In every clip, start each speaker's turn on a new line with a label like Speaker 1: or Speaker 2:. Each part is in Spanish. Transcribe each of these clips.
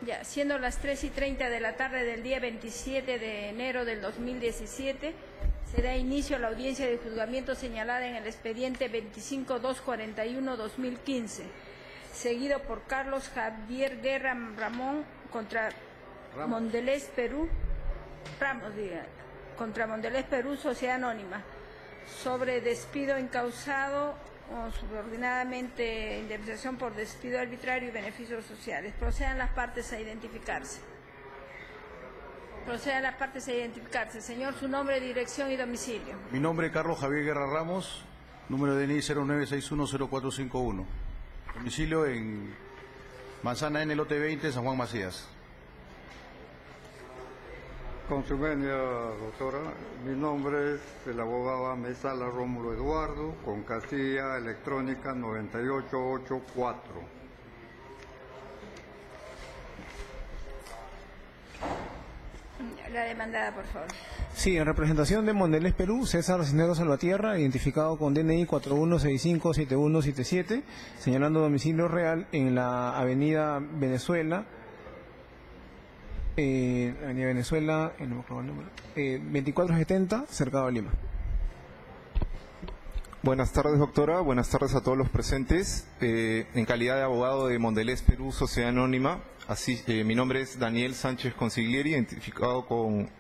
Speaker 1: Ya, siendo las 3:30 de la tarde del día 27 de enero del 2017, se da inicio a la audiencia de juzgamiento señalada en el expediente 25.241-2015, seguido por Carlos Javier Guerra Ramón contra Mondelez Perú, contra Mondelez Perú, Sociedad Anónima, sobre despido incausado o subordinadamente indemnización por despido arbitrario y beneficios sociales. Procedan las partes a identificarse. Señor, su nombre, dirección y domicilio.
Speaker 2: Mi nombre es Carlos Javier Guerra Ramos, número de DNI 09610451. Domicilio en Manzana N, lote 20, San Juan Macías.
Speaker 3: Con su venia, doctora, mi nombre es el abogado Mesala Rómulo Eduardo, con casilla electrónica 9884.
Speaker 1: La demandada, por favor.
Speaker 4: Sí, en representación de Mondelez Perú, César Cisneros Salvatierra, identificado con DNI 41657177, señalando domicilio real en la avenida Venezuela, no me acuerdo el número, 2470, Cercado de Lima.
Speaker 5: Buenas tardes, doctora. Buenas tardes a todos los presentes. En calidad de abogado de Mondelez Perú, Sociedad Anónima, mi nombre es Daniel Sánchez Consiglieri, identificado con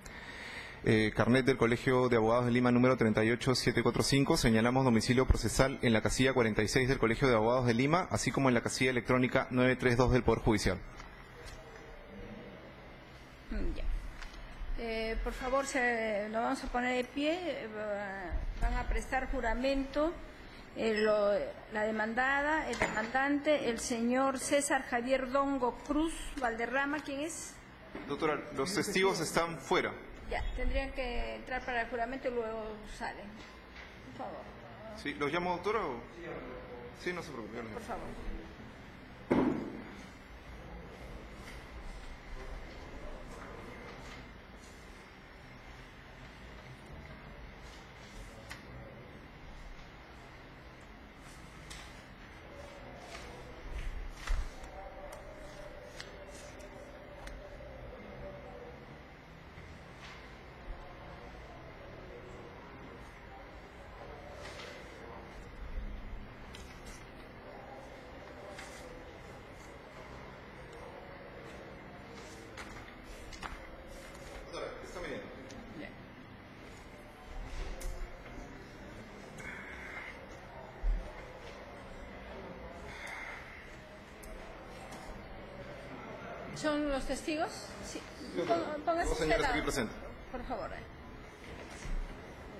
Speaker 5: carnet del Colegio de Abogados de Lima número 38745. Señalamos domicilio procesal en la casilla 46 del Colegio de Abogados de Lima, así como en la casilla electrónica 932 del Poder Judicial.
Speaker 1: Ya. Por favor, nos vamos a poner de pie. Van a prestar juramento la demandada, el demandante, el señor César Javier Dongo Cruz Valderrama. ¿Quién es?
Speaker 5: Doctora, los testigos están fuera.
Speaker 1: Ya, tendrían que entrar para el juramento y luego salen. Por favor.
Speaker 5: ¿Sí? ¿Los llamo, doctora? O... Sí, no se preocupe.
Speaker 1: Por favor. ¿Son los testigos? Sí. Póngase
Speaker 5: señores aquí presentes.
Speaker 1: Por favor.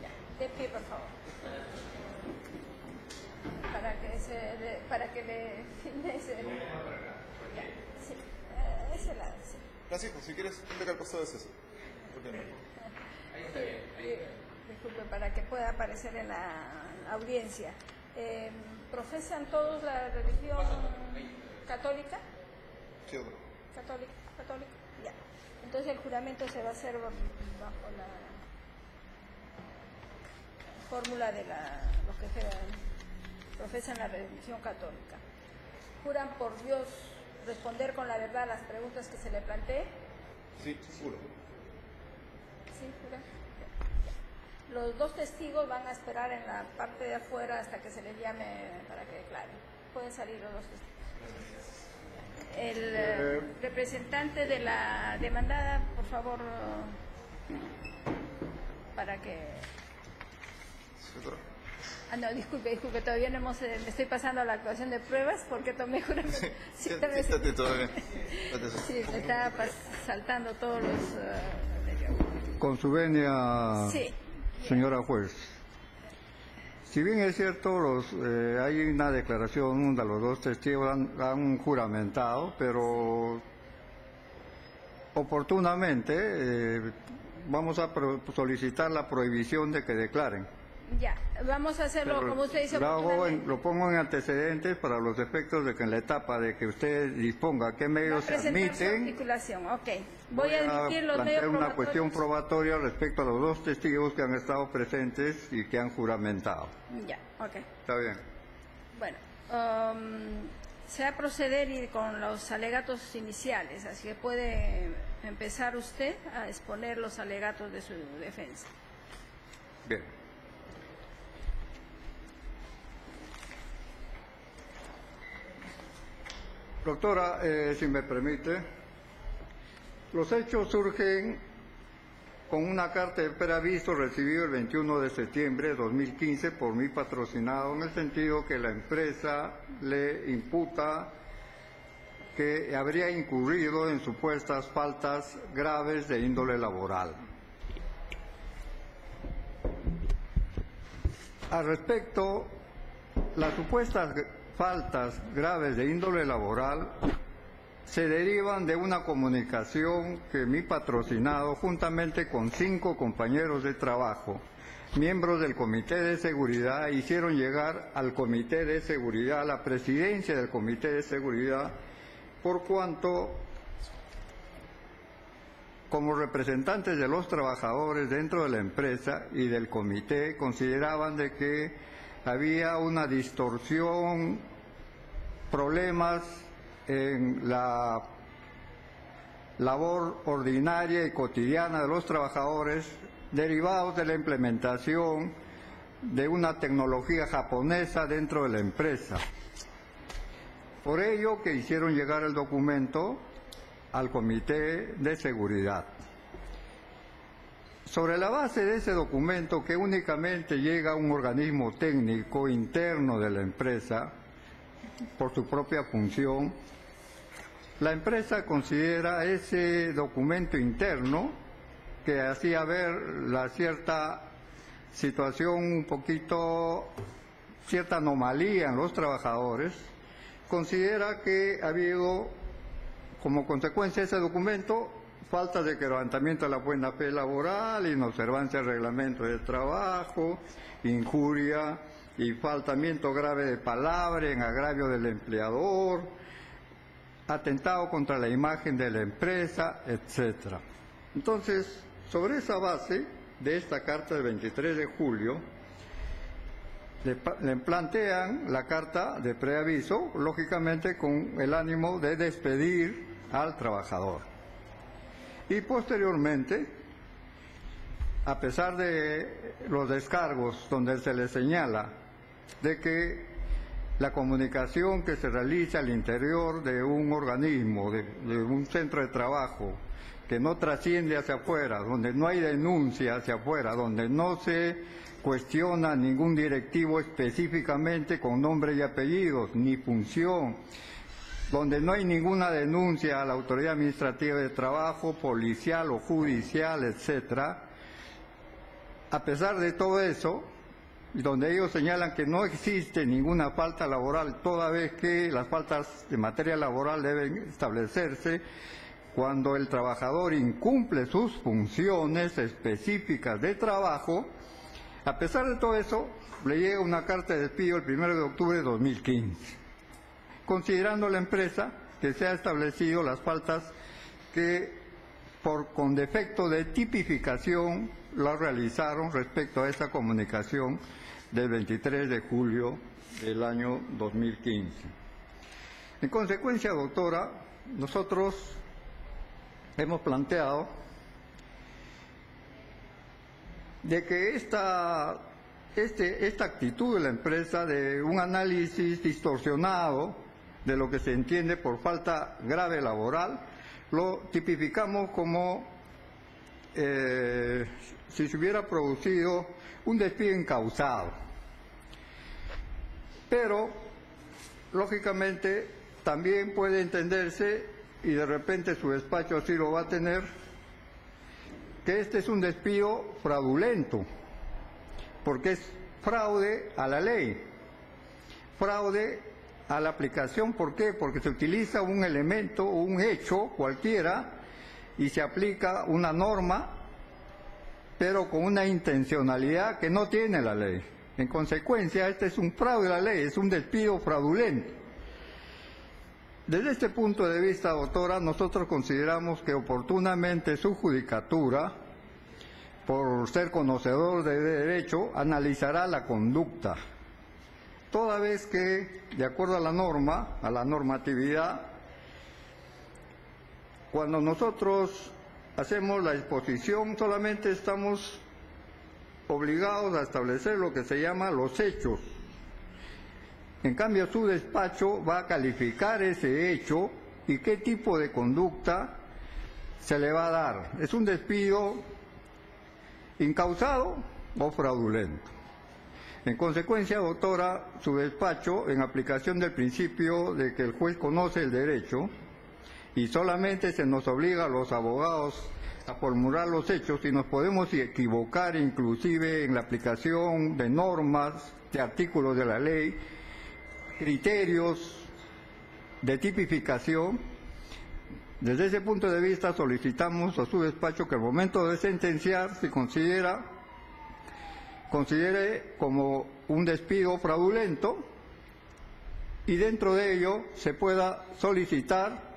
Speaker 1: Ya. De pie, por favor. Para que le filme ese. Ya. Sí. Ese lado, sí.
Speaker 5: Francisco, si quieres, vente acá al costado de César.
Speaker 1: Disculpe, para que pueda aparecer en la audiencia. ¿Profesan todos la religión católica?
Speaker 5: Sí, doctor.
Speaker 1: Católica, ya. Entonces el juramento se va a hacer bajo la fórmula de los que profesan la religión católica. ¿Juran por Dios responder con la verdad las preguntas que se le plantee?
Speaker 5: Sí, juro.
Speaker 1: Sí, jura. Los dos testigos van a esperar en la parte de afuera hasta que se les llame para que declaren. Pueden salir los dos testigos. El representante de la demandada, por favor, para que... no, disculpe, todavía no hemos... me estoy pasando a la actuación de pruebas porque tomé juramento. Sí,
Speaker 5: siéntate todavía.
Speaker 1: Sí, me está saltando todos los...
Speaker 3: Con su venia,
Speaker 1: sí.
Speaker 3: Señora juez. Si bien es cierto, hay una declaración de los dos testigos han juramentado, pero oportunamente vamos a solicitar la prohibición de que declaren.
Speaker 1: Ya, vamos a hacerlo pero como usted dice.
Speaker 3: Lo pongo en antecedentes para los efectos de que en la etapa de que usted disponga qué medios se admiten.
Speaker 1: Okay. Voy a admitir los medios
Speaker 3: una cuestión probatoria respecto a los dos testigos que han estado presentes y que han juramentado.
Speaker 1: Ya, ok.
Speaker 3: Está bien.
Speaker 1: Bueno, se va a proceder con los alegatos iniciales, así que puede empezar usted a exponer los alegatos de su defensa.
Speaker 3: Bien. Doctora, si me permite, los hechos surgen con una carta de preaviso recibido el 21 de septiembre de 2015 por mi patrocinado, en el sentido que la empresa le imputa que habría incurrido en supuestas faltas graves de índole laboral. Al respecto, las supuestas faltas graves de índole laboral se derivan de una comunicación que mi patrocinado, juntamente con 5 compañeros de trabajo, miembros del Comité de Seguridad, hicieron llegar al Comité de Seguridad, a la presidencia del Comité de Seguridad, por cuanto, como representantes de los trabajadores dentro de la empresa y del comité, consideraban de que había una distorsión, problemas en la labor ordinaria y cotidiana de los trabajadores derivados de la implementación de una tecnología japonesa dentro de la empresa. Por ello que hicieron llegar el documento al Comité de Seguridad. Sobre la base de ese documento, que únicamente llega a un organismo técnico interno de la empresa, por su propia función, la empresa considera ese documento interno, que hacía ver la cierta situación un poquito, cierta anomalía en los trabajadores, considera que ha habido, como consecuencia de ese documento, falta de quebrantamiento de la buena fe laboral, inobservancia del reglamento de trabajo, injuria y faltamiento grave de palabra en agravio del empleador, atentado contra la imagen de la empresa, etc. Entonces, sobre esa base de esta carta del 23 de julio, le plantean la carta de preaviso, lógicamente con el ánimo de despedir al trabajador. Y posteriormente, a pesar de los descargos donde se le señala de que la comunicación que se realiza al interior de un organismo, de un centro de trabajo, que no trasciende hacia afuera, donde no hay denuncia hacia afuera, donde no se cuestiona ningún directivo específicamente con nombre y apellidos, ni función, donde no hay ninguna denuncia a la autoridad administrativa de trabajo, policial o judicial, etcétera. A pesar de todo eso, donde ellos señalan que no existe ninguna falta laboral, toda vez que las faltas de materia laboral deben establecerse cuando el trabajador incumple sus funciones específicas de trabajo. A pesar de todo eso, le llega una carta de despido el 1 de octubre de 2015, considerando la empresa que se ha establecido las faltas que con defecto de tipificación las realizaron respecto a esa comunicación del 23 de julio del año 2015. En consecuencia, doctora, nosotros hemos planteado de que esta actitud de la empresa de un análisis distorsionado de lo que se entiende por falta grave laboral, lo tipificamos como si se hubiera producido un despido incausado. Pero, lógicamente, también puede entenderse, y de repente su despacho así lo va a tener, que este es un despido fraudulento, porque es fraude a la ley, fraude a la aplicación. ¿Por qué? Porque se utiliza un elemento o un hecho cualquiera y se aplica una norma, pero con una intencionalidad que no tiene la ley. En consecuencia, este es un fraude a la ley, es un despido fraudulento. Desde este punto de vista, doctora, nosotros consideramos que oportunamente su judicatura, por ser conocedor de derecho, analizará la conducta toda vez que, de acuerdo a la norma, a la normatividad, cuando nosotros hacemos la exposición solamente estamos obligados a establecer lo que se llama los hechos. En cambio, su despacho va a calificar ese hecho y qué tipo de conducta se le va a dar. ¿Es un despido incausado o fraudulento? En consecuencia, doctora, su despacho, en aplicación del principio de que el juez conoce el derecho y solamente se nos obliga a los abogados a formular los hechos y nos podemos equivocar inclusive en la aplicación de normas, de artículos de la ley, criterios de tipificación. Desde ese punto de vista solicitamos a su despacho que al momento de sentenciar se considere como un despido fraudulento y dentro de ello se pueda solicitar,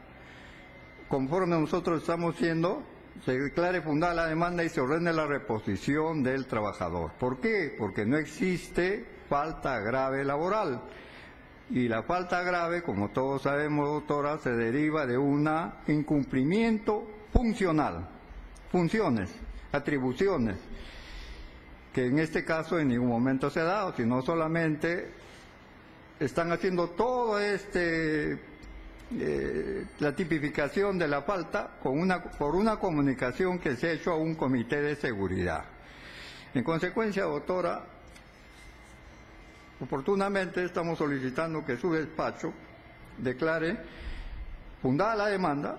Speaker 3: conforme nosotros estamos haciendo, se declare fundada la demanda y se ordene la reposición del trabajador. ¿Por qué? Porque no existe falta grave laboral. Y la falta grave, como todos sabemos, doctora, se deriva de un incumplimiento funcional, funciones, atribuciones, que en este caso en ningún momento se ha dado, sino solamente están haciendo todo la tipificación de la falta por una comunicación que se ha hecho a un comité de seguridad. En consecuencia, doctora, oportunamente estamos solicitando que su despacho declare fundada la demanda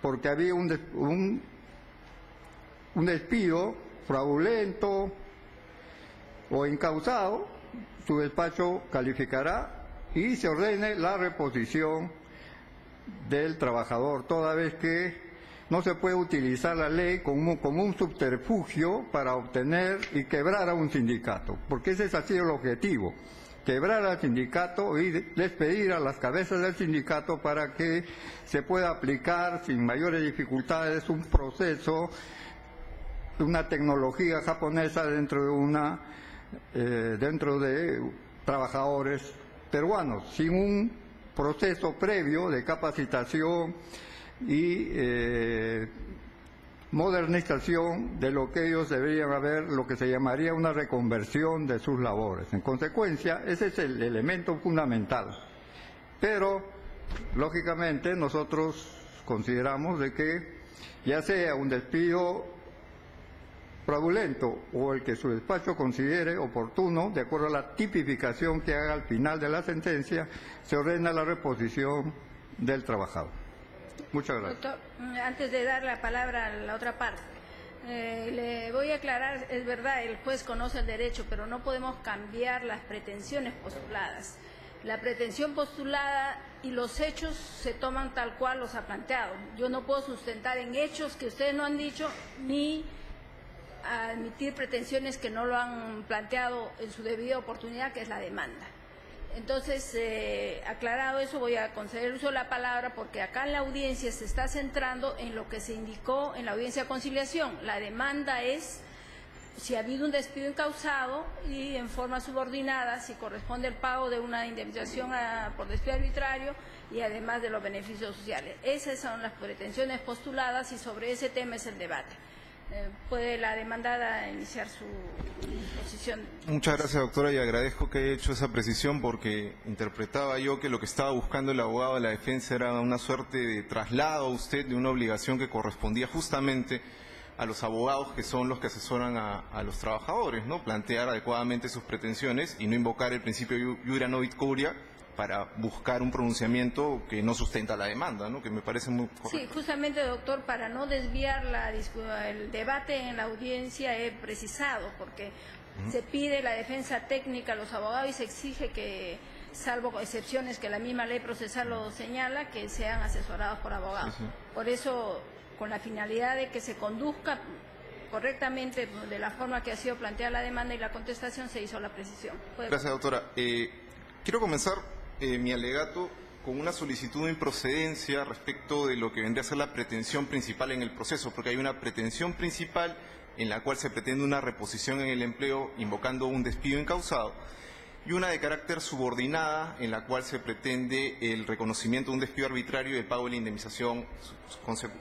Speaker 3: porque había un despido fraudulento o incausado. Su despacho calificará y se ordene la reposición del trabajador, toda vez que no se puede utilizar la ley como un subterfugio para obtener y quebrar a un sindicato, porque ese ha sido el objetivo, quebrar al sindicato y despedir a las cabezas del sindicato para que se pueda aplicar sin mayores dificultades un proceso, una tecnología japonesa dentro de trabajadores peruanos, sin un proceso previo de capacitación y modernización de lo que ellos deberían haber, lo que se llamaría una reconversión de sus labores. En consecuencia, ese es el elemento fundamental. Pero, lógicamente, nosotros consideramos de que ya sea un despido fraudulento o el que su despacho considere oportuno, de acuerdo a la tipificación que haga al final de la sentencia, se ordena la reposición del trabajador. Muchas gracias.
Speaker 1: Doctor, antes de dar la palabra a la otra parte, le voy a aclarar, es verdad, el juez conoce el derecho, pero no podemos cambiar las pretensiones postuladas. La pretensión postulada y los hechos se toman tal cual los ha planteado. Yo no puedo sustentar en hechos que ustedes no han dicho, ni admitir pretensiones que no lo han planteado en su debida oportunidad, que es la demanda. Entonces, aclarado eso, voy a conceder uso de la palabra porque acá en la audiencia se está centrando en lo que se indicó en la audiencia de conciliación. La demanda es si ha habido un despido incausado y en forma subordinada, si corresponde el pago de una indemnización por despido arbitrario y además de los beneficios sociales. Esas son las pretensiones postuladas y sobre ese tema es el debate. Puede la demandada iniciar su posición.
Speaker 5: Muchas gracias, doctora, y agradezco que haya hecho esa precisión porque interpretaba yo que lo que estaba buscando el abogado de la defensa era una suerte de traslado a usted de una obligación que correspondía justamente a los abogados que son los que asesoran a los trabajadores, ¿no? Plantear adecuadamente sus pretensiones y no invocar el principio iura novit curia para buscar un pronunciamiento que no sustenta la demanda, ¿no? Que me parece muy correcto.
Speaker 1: Sí, justamente, doctor, para no desviar el debate en la audiencia he precisado, porque se pide la defensa técnica a los abogados y se exige que, salvo excepciones que la misma ley procesal lo señala, que sean asesorados por abogados. Sí, sí. Por eso, con la finalidad de que se conduzca correctamente de la forma que ha sido planteada la demanda y la contestación, se hizo la precisión.
Speaker 5: Gracias, doctora. Quiero comenzar mi alegato con una solicitud de improcedencia respecto de lo que vendría a ser la pretensión principal en el proceso, porque hay una pretensión principal en la cual se pretende una reposición en el empleo invocando un despido incausado, y una de carácter subordinada, en la cual se pretende el reconocimiento de un despido arbitrario y el pago de la indemnización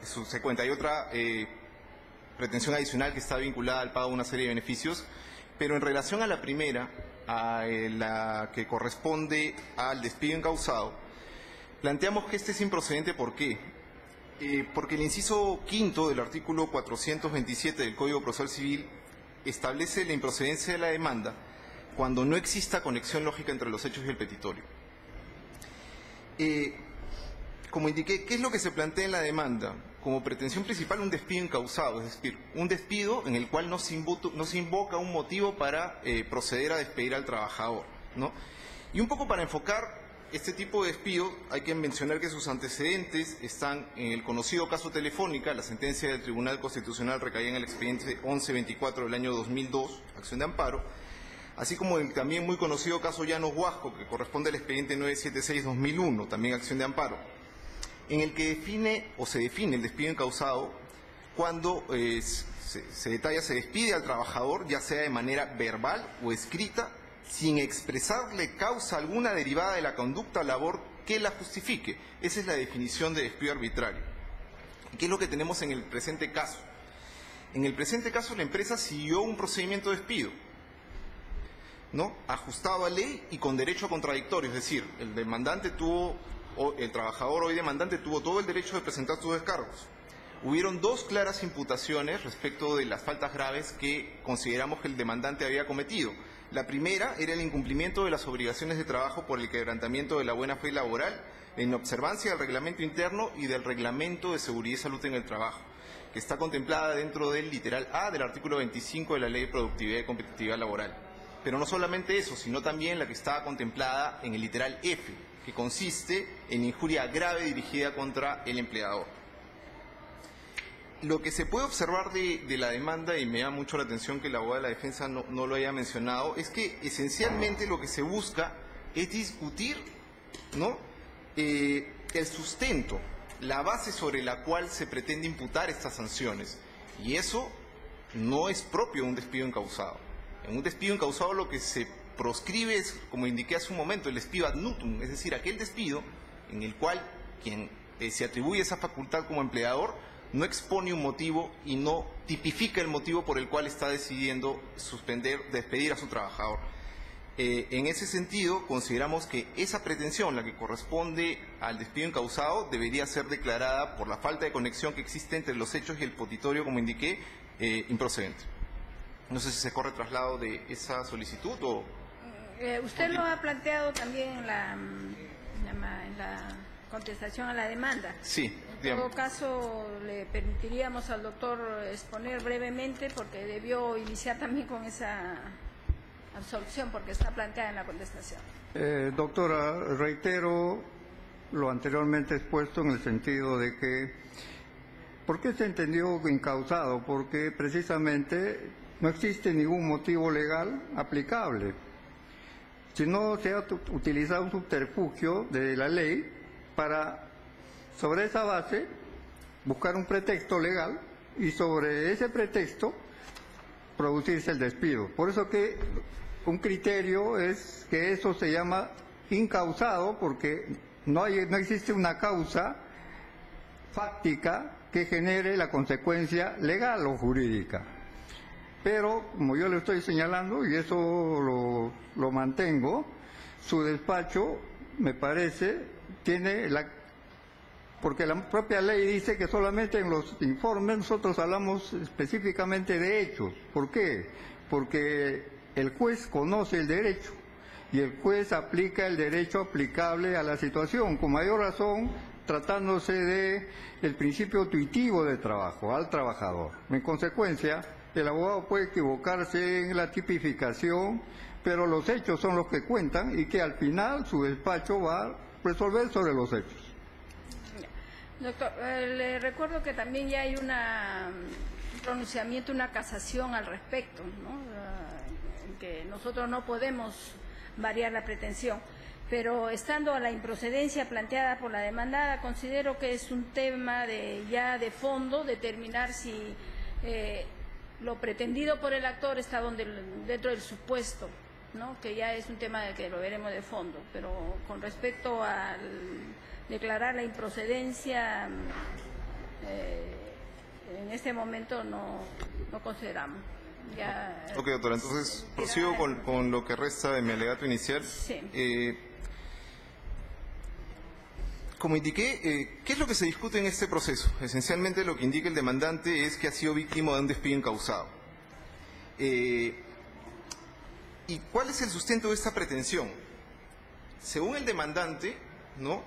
Speaker 5: subsecuente. Hay otra pretensión adicional que está vinculada al pago de una serie de beneficios, pero en relación a la primera, a la que corresponde al despido encausado, planteamos que este es improcedente. ¿Por qué? Porque el inciso quinto del artículo 427 del Código Procesal Civil establece la improcedencia de la demanda cuando no exista conexión lógica entre los hechos y el petitorio. Como indiqué, ¿qué es lo que se plantea en la demanda? Como pretensión principal un despido encausado, es decir, un despido en el cual no se invoca un motivo para proceder a despedir al trabajador, ¿no? Y un poco para enfocar este tipo de despido, hay que mencionar que sus antecedentes están en el conocido caso Telefónica. La sentencia del Tribunal Constitucional recaía en el expediente 1124 del año 2002, acción de amparo, así como el también muy conocido caso Llanos Huasco, que corresponde al expediente 976-2001, también acción de amparo, en el que se define el despido encausado cuando se detalla, se despide al trabajador, ya sea de manera verbal o escrita, sin expresarle causa alguna derivada de la conducta o labor que la justifique. Esa es la definición de despido arbitrario. ¿Qué es lo que tenemos en el presente caso? En el presente caso la empresa siguió un procedimiento de despido, ¿no?, ajustado a ley y con derecho a contradictorio, es decir, el trabajador hoy demandante tuvo todo el derecho de presentar sus descargos. Hubieron dos claras imputaciones respecto de las faltas graves que consideramos que el demandante había cometido. La primera era el incumplimiento de las obligaciones de trabajo por el quebrantamiento de la buena fe laboral en observancia del reglamento interno y del reglamento de seguridad y salud en el trabajo, que está contemplada dentro del literal A del artículo 25 de la Ley de Productividad y Competitividad Laboral. Pero no solamente eso, sino también la que estaba contemplada en el literal F, que consiste en injuria grave dirigida contra el empleador. Lo que se puede observar de la demanda, y me llama mucho la atención que la abogada de la defensa no lo haya mencionado, es que esencialmente lo que se busca es discutir, ¿no?, el sustento, la base sobre la cual se pretende imputar estas sanciones. Y eso no es propio de un despido encausado. En un despido encausado lo que se proscribe es, como indiqué hace un momento, el despido ad nutum, es decir, aquel despido en el cual quien se atribuye esa facultad como empleador no expone un motivo y no tipifica el motivo por el cual está decidiendo despedir a su trabajador. En ese sentido, consideramos que esa pretensión, la que corresponde al despido encausado, debería ser declarada por la falta de conexión que existe entre los hechos y el petitorio, como indiqué, improcedente. No sé si se corre traslado de esa solicitud o...
Speaker 1: Usted lo ha planteado también en la contestación a la demanda.
Speaker 5: Sí.
Speaker 1: En todo caso, le permitiríamos al doctor exponer brevemente, porque debió iniciar también con esa absolución, porque está planteada en la contestación.
Speaker 3: Doctora, reitero lo anteriormente expuesto en el sentido de que, ¿por qué se entendió encausado? Porque precisamente no existe ningún motivo legal aplicable. Si no se ha utilizado un subterfugio de la ley para, sobre esa base, buscar un pretexto legal y sobre ese pretexto producirse el despido. Por eso que un criterio es que eso se llama incausado, porque no existe una causa fáctica que genere la consecuencia legal o jurídica. Pero, como yo le estoy señalando, y eso lo mantengo, su despacho, me parece, tiene porque la propia ley dice que solamente en los informes nosotros hablamos específicamente de hechos. ¿Por qué? Porque el juez conoce el derecho y el juez aplica el derecho aplicable a la situación, con mayor razón tratándose del principio tuitivo del trabajo, al trabajador. En consecuencia, el abogado puede equivocarse en la tipificación, pero los hechos son los que cuentan y que al final su despacho va a resolver sobre los hechos.
Speaker 1: Doctor, le recuerdo que también ya hay un pronunciamiento, una casación al respecto, ¿no?, que nosotros no podemos variar la pretensión. Pero estando a la improcedencia planteada por la demandada, considero que es un tema ya de fondo determinar si lo pretendido por el actor está dentro del supuesto ¿no? Que ya es un tema de que lo veremos de fondo, pero con respecto al declarar la improcedencia, en este momento no consideramos. Ya,
Speaker 5: Ok, doctora, entonces prosigo con lo que resta de mi alegato inicial.
Speaker 1: Sí.
Speaker 5: Como indiqué, ¿qué es lo que se discute en este proceso? Esencialmente lo que indica el demandante es que ha sido víctima de un despido incausado. ¿Y cuál es el sustento de esta pretensión? Según el demandante, ¿no?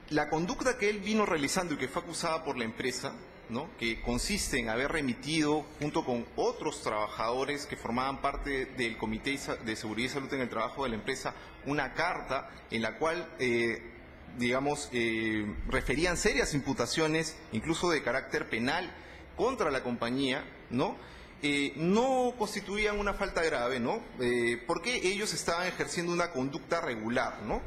Speaker 5: La conducta que él vino realizando y que fue acusada por la empresa, ¿no? Que consiste en haber remitido, junto con otros trabajadores que formaban parte del Comité de Seguridad y Salud en el Trabajo de la empresa, una carta en la cual, referían serias imputaciones, incluso de carácter penal, contra la compañía, ¿no? No constituían una falta grave, ¿no? Porque ellos estaban ejerciendo una conducta regular, ¿no?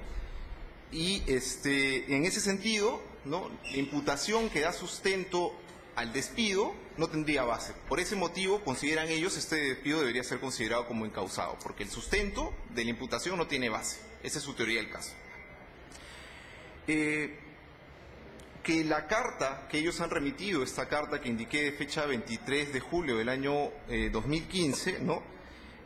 Speaker 5: Y en ese sentido, ¿no? La imputación que da sustento al despido no tendría base. Por ese motivo, consideran ellos, este despido debería ser considerado como incausado, porque el sustento de la imputación no tiene base. Esa es su teoría del caso. Que la carta que ellos han remitido, esta carta que indiqué de fecha 23 de julio del año 2015, ¿no?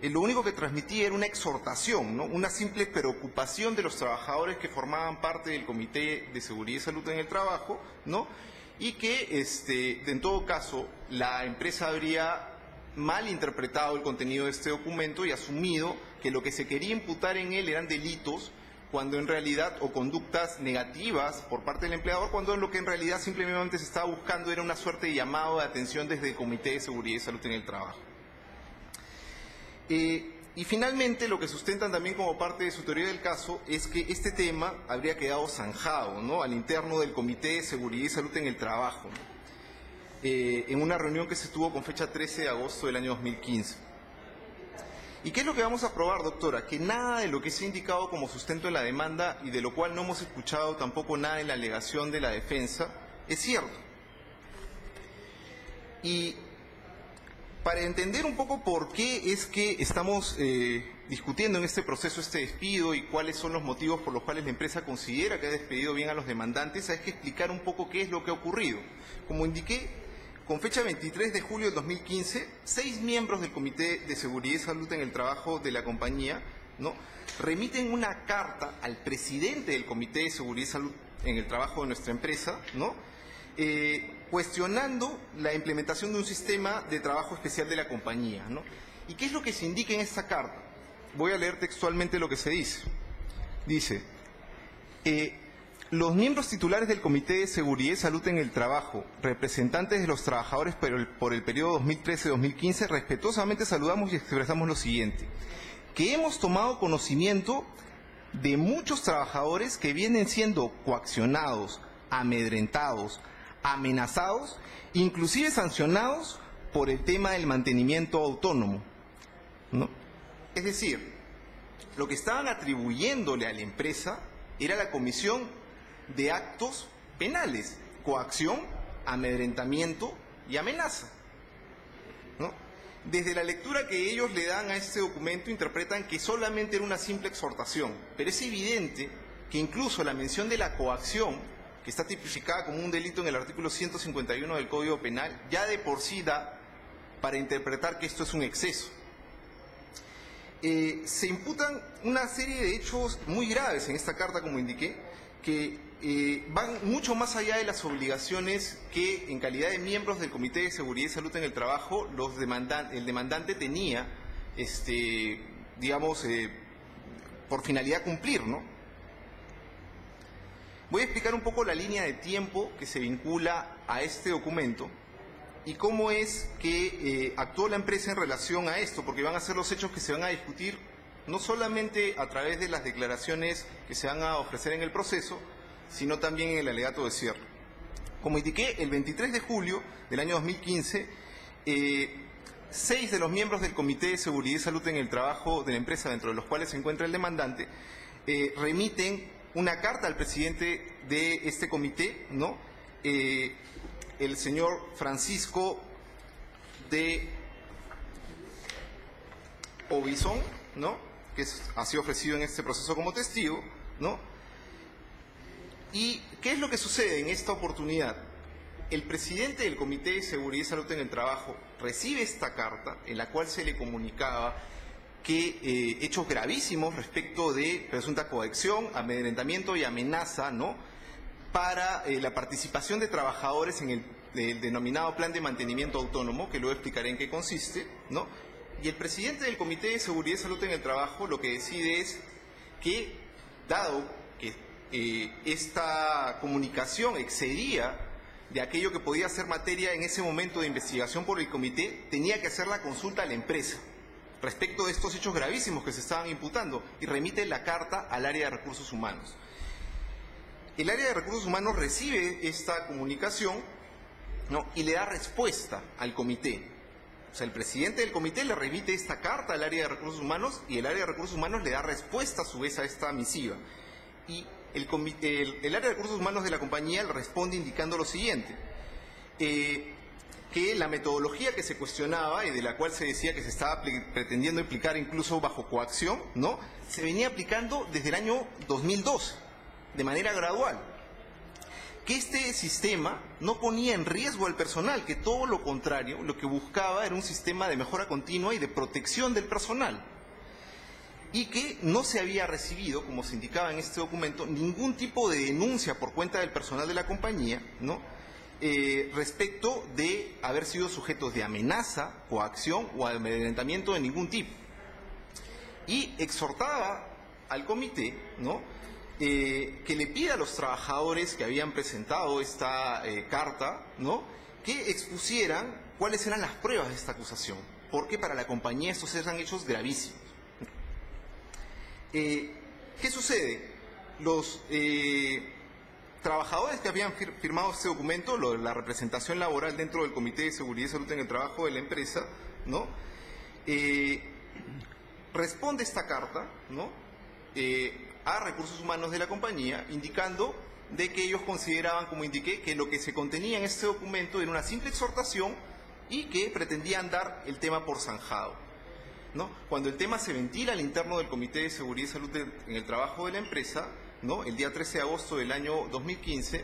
Speaker 5: Lo único que transmitía era una exhortación, ¿no? Una simple preocupación de los trabajadores que formaban parte del Comité de Seguridad y Salud en el Trabajo, ¿no? Y que, en todo caso, la empresa habría mal interpretado el contenido de este documento y asumido que lo que se quería imputar en él eran delitos, cuando en realidad, o conductas negativas por parte del empleador, cuando lo que en realidad simplemente se estaba buscando era una suerte de llamado de atención desde el Comité de Seguridad y Salud en el Trabajo. Y finalmente, lo que sustentan también como parte de su teoría del caso es que este tema habría quedado zanjado, ¿no? Al interno del Comité de Seguridad y Salud en el Trabajo, ¿no? En una reunión que se tuvo con fecha 13 de agosto del año 2015. ¿Y qué es lo que vamos a probar, doctora? Que nada de lo que se ha indicado como sustento en la demanda y de lo cual no hemos escuchado tampoco nada en la alegación de la defensa es cierto. Y para entender un poco por qué es que estamos discutiendo en este proceso este despido y cuáles son los motivos por los cuales la empresa considera que ha despedido bien a los demandantes, hay que explicar un poco qué es lo que ha ocurrido. Como indiqué, con fecha 23 de julio del 2015, 6 miembros del Comité de Seguridad y Salud en el Trabajo de la compañía, ¿no? remiten una carta al presidente del Comité de Seguridad y Salud en el Trabajo de nuestra empresa, ¿no? Cuestionando la implementación de un sistema de trabajo especial de la compañía, ¿no? ¿Y qué es lo que se indica en esta carta? Voy a leer textualmente lo que se dice. Dice, los miembros titulares del Comité de Seguridad y Salud en el Trabajo, representantes de los trabajadores por el periodo 2013-2015, respetuosamente saludamos y expresamos lo siguiente, que hemos tomado conocimiento de muchos trabajadores que vienen siendo coaccionados, amedrentados, amenazados, inclusive sancionados por el tema del mantenimiento autónomo, ¿no? Es decir, lo que estaban atribuyéndole a la empresa era la comisión de actos penales, coacción, amedrentamiento y amenaza, ¿no? Desde la lectura que ellos le dan a este documento interpretan que solamente era una simple exhortación, pero es evidente que incluso la mención de la coacción, que está tipificada como un delito en el artículo 151 del Código Penal, ya de por sí da para interpretar que esto es un exceso. Se imputan una serie de hechos muy graves en esta carta, como indiqué, que van mucho más allá de las obligaciones que en calidad de miembros del Comité de Seguridad y Salud en el Trabajo el demandante tenía, por finalidad cumplir, ¿no? Voy a explicar un poco la línea de tiempo que se vincula a este documento y cómo es que actuó la empresa en relación a esto, porque van a ser los hechos que se van a discutir no solamente a través de las declaraciones que se van a ofrecer en el proceso, sino también en el alegato de cierre. Como indiqué, el 23 de julio del año 2015, 6 de los miembros del Comité de Seguridad y Salud en el Trabajo de la empresa, dentro de los cuales se encuentra el demandante, remiten una carta al presidente de este comité, ¿no? El señor Francisco de Obisón, ¿no?, que ha sido ofrecido en este proceso como testigo, ¿no? ¿Y qué es lo que sucede en esta oportunidad? El presidente del Comité de Seguridad y Salud en el Trabajo recibe esta carta en la cual se le comunicaba que hechos gravísimos respecto de presunta coacción, amedrentamiento y amenaza, ¿no?, para la participación de trabajadores en el denominado Plan de Mantenimiento Autónomo, que luego explicaré en qué consiste, ¿no? Y el presidente del Comité de Seguridad y Salud en el Trabajo lo que decide es que, dado que esta comunicación excedía de aquello que podía ser materia en ese momento de investigación por el comité, tenía que hacer la consulta a la empresa respecto de estos hechos gravísimos que se estaban imputando y remite la carta al área de recursos humanos. El área de recursos humanos recibe esta comunicación, ¿no?, y le da respuesta al comité. O sea, el presidente del comité le remite esta carta al área de recursos humanos y el área de recursos humanos le da respuesta a su vez a esta misiva. Y el área de recursos humanos de la compañía le responde indicando lo siguiente, que la metodología que se cuestionaba y de la cual se decía que se estaba pretendiendo aplicar incluso bajo coacción, ¿no?, se venía aplicando desde el año 2012, de manera gradual. Que este sistema no ponía en riesgo al personal, que todo lo contrario, lo que buscaba era un sistema de mejora continua y de protección del personal. Y que no se había recibido, como se indicaba en este documento, ningún tipo de denuncia por cuenta del personal de la compañía, ¿no?, respecto de haber sido sujetos de amenaza, coacción o amedrentamiento de ningún tipo. Y exhortaba al comité, ¿no?, que le pida a los trabajadores que habían presentado esta carta, ¿no?, que expusieran cuáles eran las pruebas de esta acusación, porque para la compañía estos eran hechos gravísimos. ¿Qué sucede? Los trabajadores que habían firmado este documento, la representación laboral dentro del Comité de Seguridad y Salud en el Trabajo de la empresa, ¿no?, responde esta carta, ¿no?, a recursos humanos de la compañía, indicando de que ellos consideraban, como indiqué, que lo que se contenía en este documento era una simple exhortación y que pretendían dar el tema por zanjado, ¿no? Cuando el tema se ventila al interno del Comité de Seguridad y Salud en el Trabajo de la empresa, ¿no?, el día 13 de agosto del año 2015,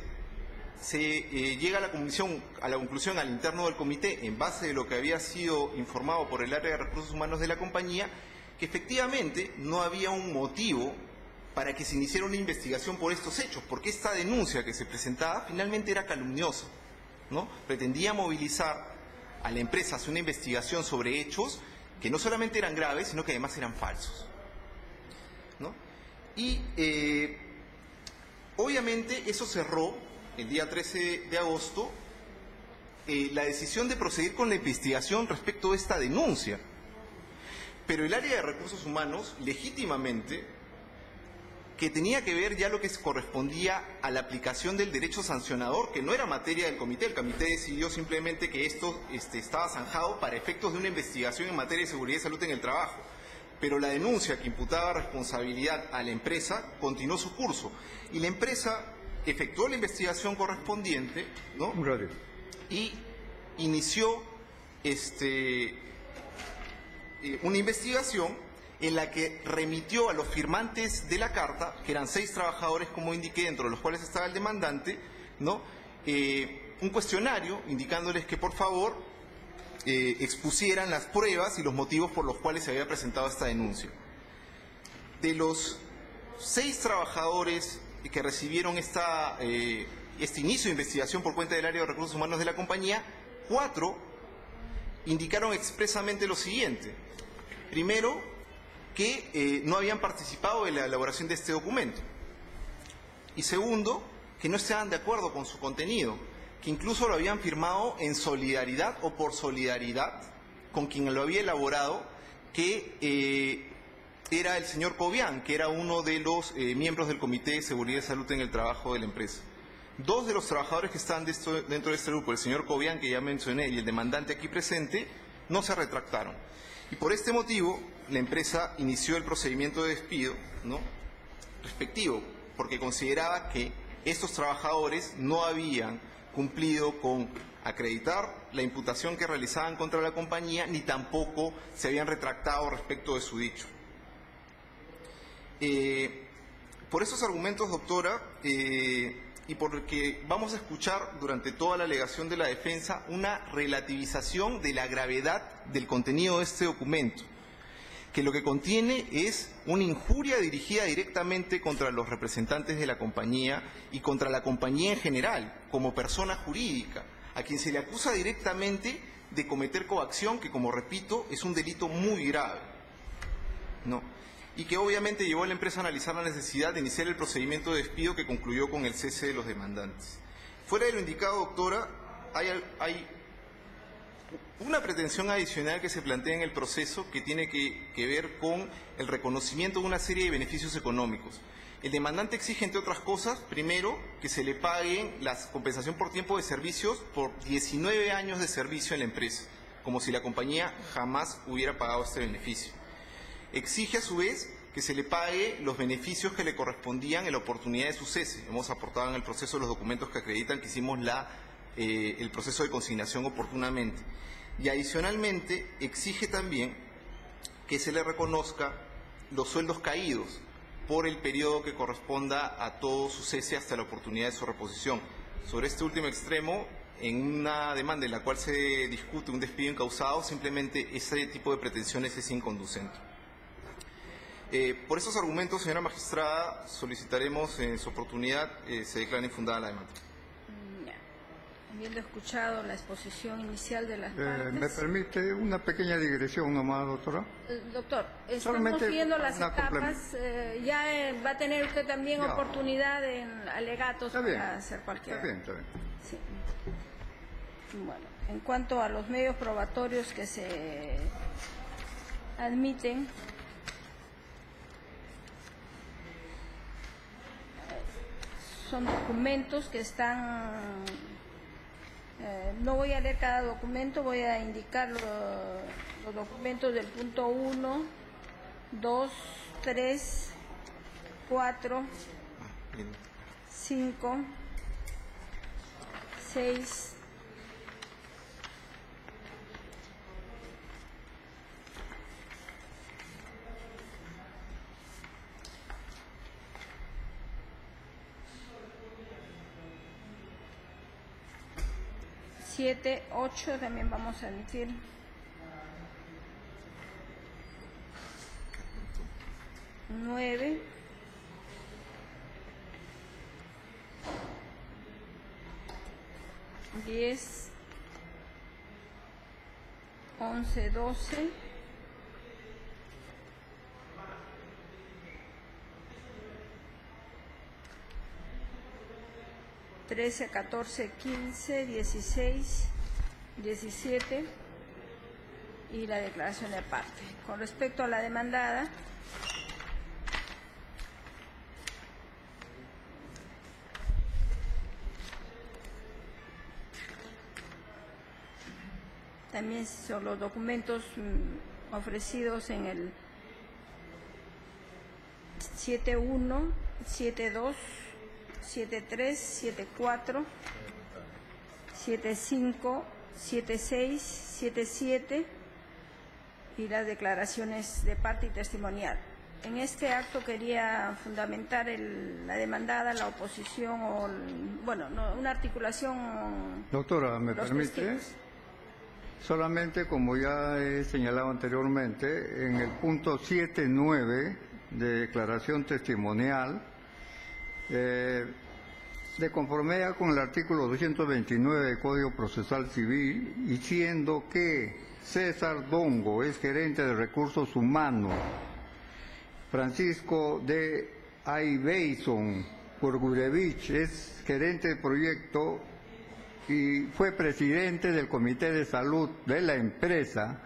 Speaker 5: se llega a la conclusión al interno del comité, en base de lo que había sido informado por el área de recursos humanos de la compañía, que efectivamente no había un motivo para que se iniciara una investigación por estos hechos, porque esta denuncia que se presentaba finalmente era calumniosa, ¿no? Pretendía movilizar a la empresa hacia una investigación sobre hechos que no solamente eran graves, sino que además eran falsos, ¿no? Y obviamente eso cerró el día 13 de agosto la decisión de proseguir con la investigación respecto de esta denuncia. Pero el área de recursos humanos, legítimamente, que tenía que ver ya lo que correspondía a la aplicación del derecho sancionador, que no era materia del comité. El comité decidió simplemente que esto estaba zanjado para efectos de una investigación en materia de seguridad y salud en el trabajo. Pero la denuncia que imputaba responsabilidad a la empresa continuó su curso. Y la empresa efectuó la investigación correspondiente, ¿no?, y inició una investigación en la que remitió a los firmantes de la carta, que eran 6 trabajadores, como indiqué, dentro de los cuales estaba el demandante, ¿no?, un cuestionario indicándoles que por favor expusieran las pruebas y los motivos por los cuales se había presentado esta denuncia. De los 6 trabajadores que recibieron este inicio de investigación por cuenta del área de recursos humanos de la compañía, 4 indicaron expresamente lo siguiente. Primero, que no habían participado en la elaboración de este documento. Y segundo, que no estaban de acuerdo con su contenido, que incluso lo habían firmado en solidaridad o por solidaridad con quien lo había elaborado, que era el señor Cobian, que era uno de los miembros del Comité de Seguridad y Salud en el Trabajo de la empresa. 2 de los trabajadores que están dentro de este grupo, el señor Cobian, que ya mencioné, y el demandante aquí presente, no se retractaron. Y por este motivo, la empresa inició el procedimiento de despido, ¿no?, respectivo, porque consideraba que estos trabajadores no habían cumplido con acreditar la imputación que realizaban contra la compañía, ni tampoco se habían retractado respecto de su dicho. Por esos argumentos, doctora, y porque vamos a escuchar durante toda la alegación de la defensa una relativización de la gravedad del contenido de este documento, que lo que contiene es una injuria dirigida directamente contra los representantes de la compañía y contra la compañía en general, como persona jurídica, a quien se le acusa directamente de cometer coacción, que, como repito, es un delito muy grave, ¿no? Y que obviamente llevó a la empresa a analizar la necesidad de iniciar el procedimiento de despido que concluyó con el cese de los demandantes. Fuera de lo indicado, doctora, hay una pretensión adicional que se plantea en el proceso que tiene que ver con el reconocimiento de una serie de beneficios económicos. El demandante exige, entre otras cosas, primero, que se le paguen la compensación por tiempo de servicios por 19 años de servicio en la empresa, como si la compañía jamás hubiera pagado este beneficio. Exige, a su vez, que se le pague los beneficios que le correspondían en la oportunidad de su cese. Hemos aportado en el proceso los documentos que acreditan que hicimos el proceso de consignación oportunamente. Y adicionalmente exige también que se le reconozca los sueldos caídos por el periodo que corresponda a todo su cese hasta la oportunidad de su reposición. Sobre este último extremo, en una demanda en la cual se discute un despido incausado, simplemente ese tipo de pretensiones es inconducente. Por esos argumentos, señora magistrada, solicitaremos en su oportunidad se declare infundada la demanda.
Speaker 1: Habiendo escuchado la exposición inicial de las partes...
Speaker 3: ¿Me permite una pequeña digresión nomás, doctora?
Speaker 1: Doctor, estamos
Speaker 3: Solamente
Speaker 1: viendo las
Speaker 3: una
Speaker 1: etapas. Ya va a tener usted también oportunidad en alegatos para hacer cualquier...
Speaker 3: Está bien, está bien.
Speaker 1: Sí. Bueno, en cuanto a los medios probatorios que se admiten, son documentos que están... no voy a leer cada documento, voy a indicar los documentos del punto 1, 2, 3, 4, 5, 6, 7, 8 también vamos a admitir. 9, 10, 11, 12, 13, 14, 15, 16, 17 y la declaración de parte. Con respecto a la demandada, también son los documentos ofrecidos en el 7.1, 7.2, 7.3, 7.4, 7.5, 7.6, 7.7 y las declaraciones de parte y testimonial. En este acto quería fundamentar la demandada, la oposición o, bueno, no, una articulación.
Speaker 3: Doctora, ¿me permite?
Speaker 1: Testigos.
Speaker 3: Solamente, como ya he señalado anteriormente, en el punto 7.9 de declaración testimonial, de conformidad con el artículo 229 del Código Procesal Civil, diciendo que César Dongo es gerente de recursos humanos, Francisco de Aybeison Purgurevich es gerente de proyecto y fue presidente del Comité de Salud de la empresa.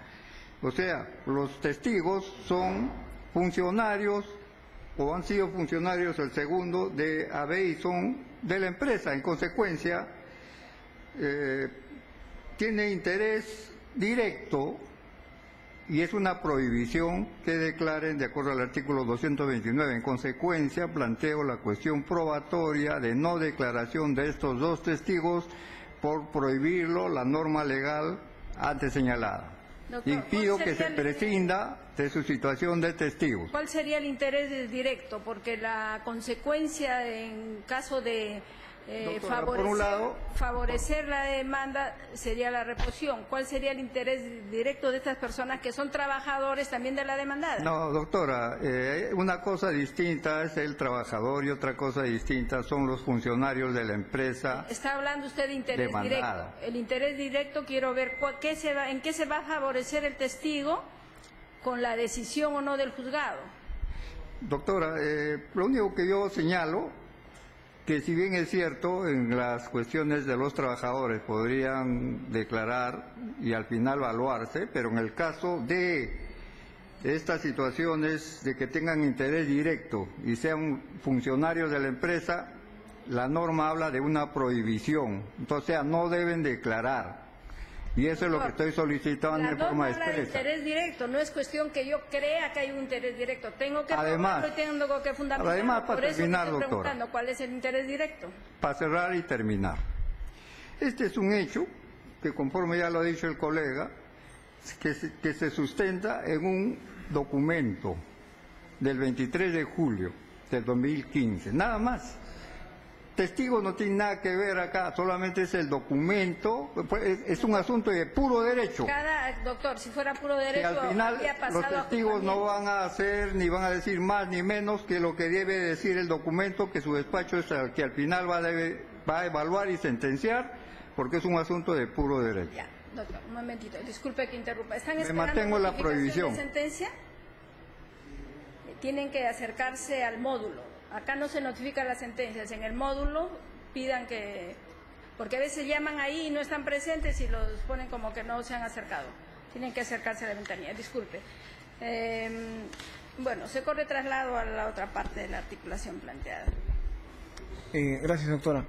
Speaker 3: O sea, los testigos son funcionarios o han sido funcionarios, el segundo, de Aybeison de la empresa. En consecuencia, tiene interés directo y es una prohibición que declaren de acuerdo al artículo 229. En consecuencia, planteo la cuestión probatoria de no declaración de estos dos testigos por prohibirlo la norma legal antes señalada.
Speaker 1: Doctor,
Speaker 3: Y pido
Speaker 1: ¿cuál
Speaker 3: que se
Speaker 1: sería el-
Speaker 3: prescinda de su situación de testigos.
Speaker 1: ¿Cuál sería el interés directo? Porque la consecuencia en caso de
Speaker 3: Doctora, por un lado-
Speaker 1: favorecer la demanda sería la reposición. ¿Cuál sería el interés directo de estas personas que son trabajadores también de la demandada?
Speaker 3: No, doctora, una cosa distinta es el trabajador y otra cosa distinta son los funcionarios de la empresa.
Speaker 1: Está hablando usted de interés
Speaker 3: Demandada.
Speaker 1: directo. El interés directo, quiero ver en qué se va a favorecer el testigo con la decisión o no del juzgado.
Speaker 3: Doctora, lo único que yo señalo, que si bien es cierto, en las cuestiones de los trabajadores podrían declarar y al final evaluarse, pero en el caso de estas situaciones de que tengan interés directo y sean funcionarios de la empresa, la norma habla de una prohibición, entonces no deben declarar. Y eso es lo que estoy solicitando
Speaker 1: La
Speaker 3: en forma
Speaker 1: norma habla de
Speaker 3: expresa.
Speaker 1: interés directo, no es cuestión que yo crea que hay un interés directo. Tengo que
Speaker 3: Además-
Speaker 1: probarlo y tengo que fundamentarlo.
Speaker 3: además, para
Speaker 1: Por eso
Speaker 3: terminar,
Speaker 1: te estoy
Speaker 3: doctora.
Speaker 1: preguntando cuál es el interés directo.
Speaker 3: Para cerrar y terminar. Este es un hecho que, conforme ya lo ha dicho el colega, que se sustenta en un documento del 23 de julio del 2015, nada más. Testigo no tiene nada que ver acá, solamente es el documento, pues, es un asunto de puro derecho.
Speaker 1: Doctor, si fuera puro
Speaker 3: Que
Speaker 1: derecho,
Speaker 3: al final
Speaker 1: habría pasado
Speaker 3: los testigos no
Speaker 1: acusamiento.
Speaker 3: van a hacer ni van a decir más ni menos que lo que debe decir el documento, que su despacho es el que al final va a evaluar y sentenciar, porque es un asunto de puro derecho.
Speaker 1: Ya, doctor, un momentito, disculpe que interrumpa. ¿Están
Speaker 3: Me
Speaker 1: esperando
Speaker 3: mantengo en la
Speaker 1: notificación
Speaker 3: prohibición.
Speaker 1: de sentencia? Tienen que acercarse al módulo. Acá no se notifican las sentencias. En el módulo pidan que... Porque a veces llaman ahí y no están presentes y los ponen como que no se han acercado. Tienen que acercarse a la ventanilla. Disculpe. Bueno, se corre traslado a la otra parte de la articulación planteada.
Speaker 4: Gracias, doctora.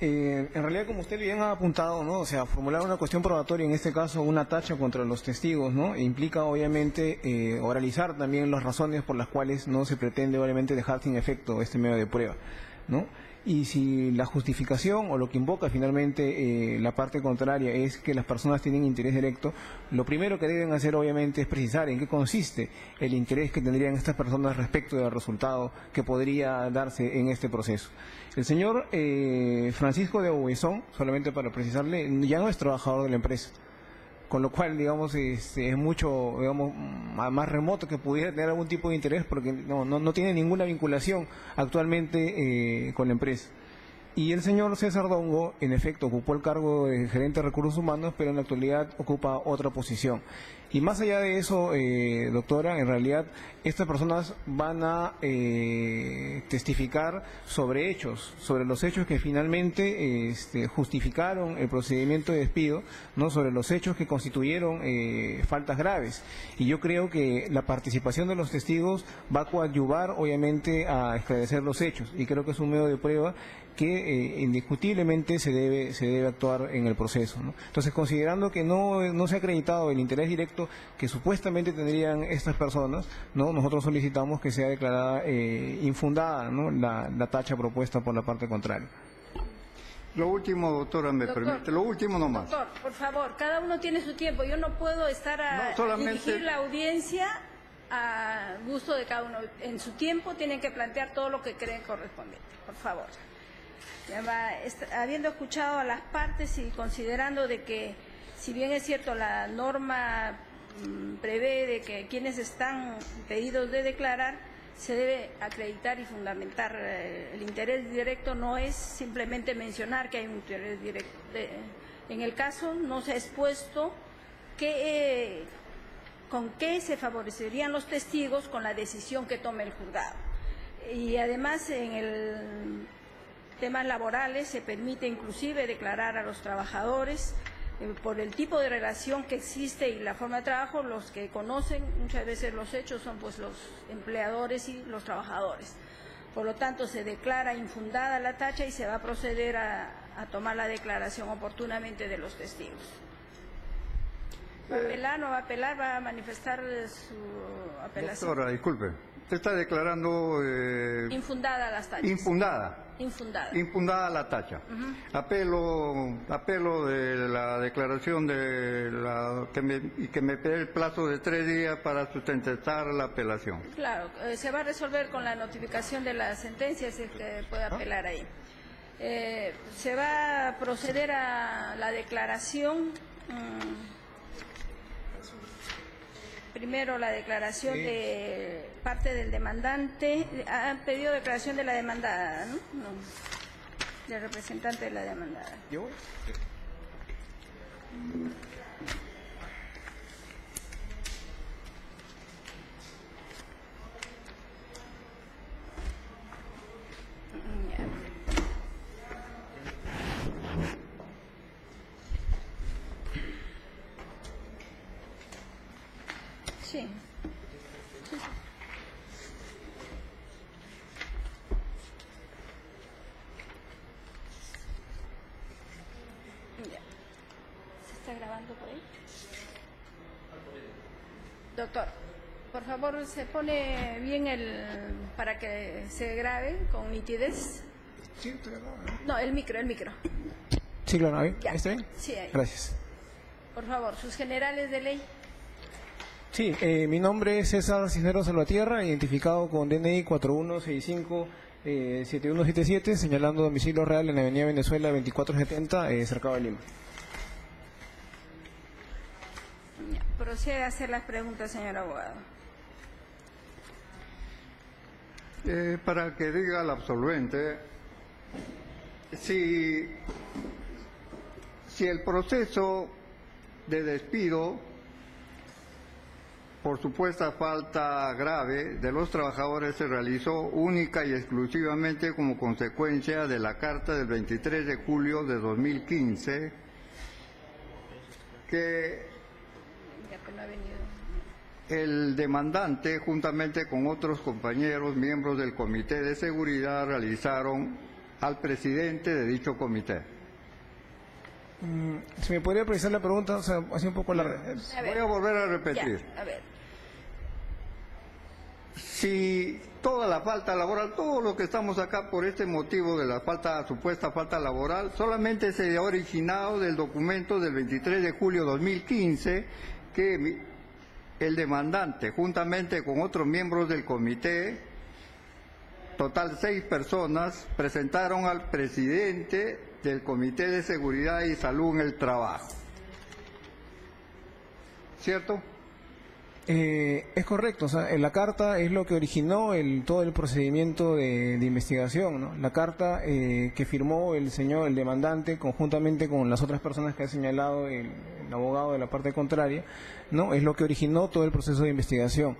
Speaker 4: En realidad, como usted bien ha apuntado, ¿no? O sea, formular una cuestión probatoria, en este caso una tacha contra los testigos, ¿no? Implica, obviamente, oralizar también las razones por las cuales no se pretende, obviamente, dejar sin efecto este medio de prueba, ¿no? Y si la justificación o lo que invoca finalmente la parte contraria es que las personas tienen interés directo, lo primero que deben hacer obviamente es precisar en qué consiste el interés que tendrían estas personas respecto del resultado que podría darse en este proceso. El señor Francisco de Obuizón, solamente para precisarle, ya no es trabajador de la empresa, con lo cual, digamos, es mucho, digamos, más remoto que pudiera tener algún tipo de interés porque no tiene ninguna vinculación actualmente con la empresa. Y el señor César Dongo, en efecto, ocupó el cargo de gerente de recursos humanos, pero en la actualidad ocupa otra posición. Y más allá de eso, doctora, en realidad estas personas van a testificar sobre hechos, sobre los hechos que finalmente justificaron el procedimiento de despido, no sobre los hechos que constituyeron faltas graves. Y yo creo que la participación de los testigos va a coadyuvar, obviamente, a esclarecer los hechos. Y creo que es un medio de prueba que indiscutiblemente se debe actuar en el proceso, ¿no? Entonces, considerando que no se ha acreditado el interés directo que supuestamente tendrían estas personas, ¿no? Nosotros solicitamos que sea declarada infundada, ¿no? la tacha propuesta por la parte contraria.
Speaker 3: Lo último, doctora, me
Speaker 1: Doctor,
Speaker 3: permite, lo último nomás.
Speaker 1: Doctor, por favor, cada uno tiene su tiempo. Yo no puedo estar a
Speaker 3: No, solamente-
Speaker 1: dirigir la audiencia a gusto de cada uno. En su tiempo tienen que plantear todo lo que creen correspondiente. Por favor. Habiendo escuchado a las partes y considerando de que, si bien es cierto, la norma prevé de que quienes están pedidos de declarar, se debe acreditar y fundamentar el interés directo, no es simplemente mencionar que hay un interés directo. En el caso no se ha expuesto con qué se favorecerían los testigos con la decisión que tome el juzgado. Y además, en el temas laborales se permite inclusive declarar a los trabajadores por el tipo de relación que existe y la forma de trabajo. Los que conocen muchas veces los hechos son pues los empleadores y los trabajadores. Por lo tanto, se declara infundada la tacha y se va a proceder a tomar la declaración oportunamente de los testigos. ¿Va a apelar, no va a apelar? ¿Va a manifestar su apelación?
Speaker 3: Doctora, disculpe. Usted está declarando
Speaker 1: Infundada las tachas.
Speaker 3: infundada. Infundada la tacha. Apelo de la declaración que me dé el plazo de 3 días para sustentar la apelación.
Speaker 1: Claro, se va a resolver con la notificación de la sentencia, si es que puede apelar ahí. Se va a proceder a la declaración. Primero la declaración de parte del demandante. Han pedido declaración de la demandada, ¿no? No, del representante de la demandada.
Speaker 4: ¿Yo?
Speaker 1: Sí. Ya. ¿Se está grabando por ahí? Doctor, por favor, se pone bien para que se grabe con nitidez.
Speaker 4: Sí, estoy acá.
Speaker 1: No, el micro.
Speaker 4: Sí, claro, ¿ahí
Speaker 1: Ya.
Speaker 4: está bien?
Speaker 1: Sí, ahí.
Speaker 4: Gracias.
Speaker 1: Por favor, sus generales de ley.
Speaker 4: Sí, mi nombre es César Cisneros Salvatierra, identificado con DNI 4165-7177, señalando domicilio real en la avenida Venezuela 2470, Cercado de Lima.
Speaker 1: Ya. Procede a hacer las preguntas, señor abogado.
Speaker 3: Para que diga el absolvente, si el proceso de despido por supuesta falta grave de los trabajadores se realizó única y exclusivamente como consecuencia de la carta del 23 de julio de 2015 que
Speaker 1: Ya que no ha venido.
Speaker 3: el demandante, juntamente con otros compañeros miembros del Comité de Seguridad, realizaron al presidente de dicho comité.
Speaker 4: ¿Se me podría precisar la pregunta? O sea, así un poco larga.
Speaker 1: A ver.
Speaker 3: Voy a volver a repetir.
Speaker 1: Ya, a ver.
Speaker 3: Si toda la falta laboral, todo lo que estamos acá por este motivo de la supuesta falta laboral, solamente se ha originado del documento del 23 de julio de 2015 que el demandante, juntamente con otros miembros del comité, total 6 personas, presentaron al presidente del Comité de Seguridad y Salud en el Trabajo. ¿Cierto?
Speaker 4: Es correcto, o sea, la carta es lo que originó todo el procedimiento de investigación, ¿no? La carta que firmó el demandante, conjuntamente con las otras personas que ha señalado el abogado de la parte contraria, ¿no? Es lo que originó todo el proceso de investigación.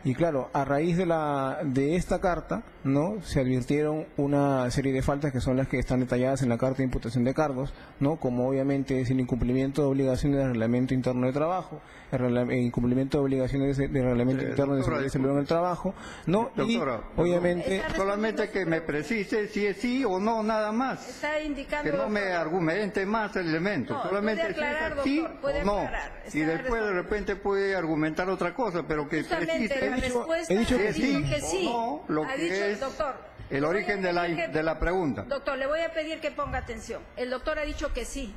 Speaker 4: Y claro, a raíz de esta carta, ¿no? Se advirtieron una serie de faltas que son las que están detalladas en la carta de imputación de cargos, ¿no? Como obviamente es el incumplimiento de obligaciones del reglamento interno de trabajo, el incumplimiento de obligaciones del reglamento interno de seguridad y salud en el trabajo, ¿no?
Speaker 3: Doctora,
Speaker 4: y obviamente
Speaker 3: solamente que me precise si es sí o no, nada más.
Speaker 1: Está indicando.
Speaker 3: Que no me argumente más elementos,
Speaker 1: No,
Speaker 3: solamente
Speaker 1: puede
Speaker 3: si es
Speaker 1: aclarar,
Speaker 3: sí
Speaker 1: doctor, puede
Speaker 3: o no.
Speaker 1: aclarar. Está
Speaker 3: Y después de
Speaker 1: resuelto.
Speaker 3: repente puede argumentar otra cosa, pero que
Speaker 1: Justamente
Speaker 3: precise
Speaker 1: la respuesta
Speaker 4: he dicho
Speaker 1: ha
Speaker 4: que
Speaker 1: dicho
Speaker 3: sí
Speaker 1: que sí.
Speaker 3: o no lo
Speaker 1: Ha
Speaker 3: que
Speaker 1: dicho,
Speaker 3: es
Speaker 1: doctor,
Speaker 3: el
Speaker 1: le voy a
Speaker 3: origen
Speaker 1: pedir
Speaker 3: de la pregunta.
Speaker 1: Doctor, le voy a pedir que ponga atención. El doctor ha dicho que sí.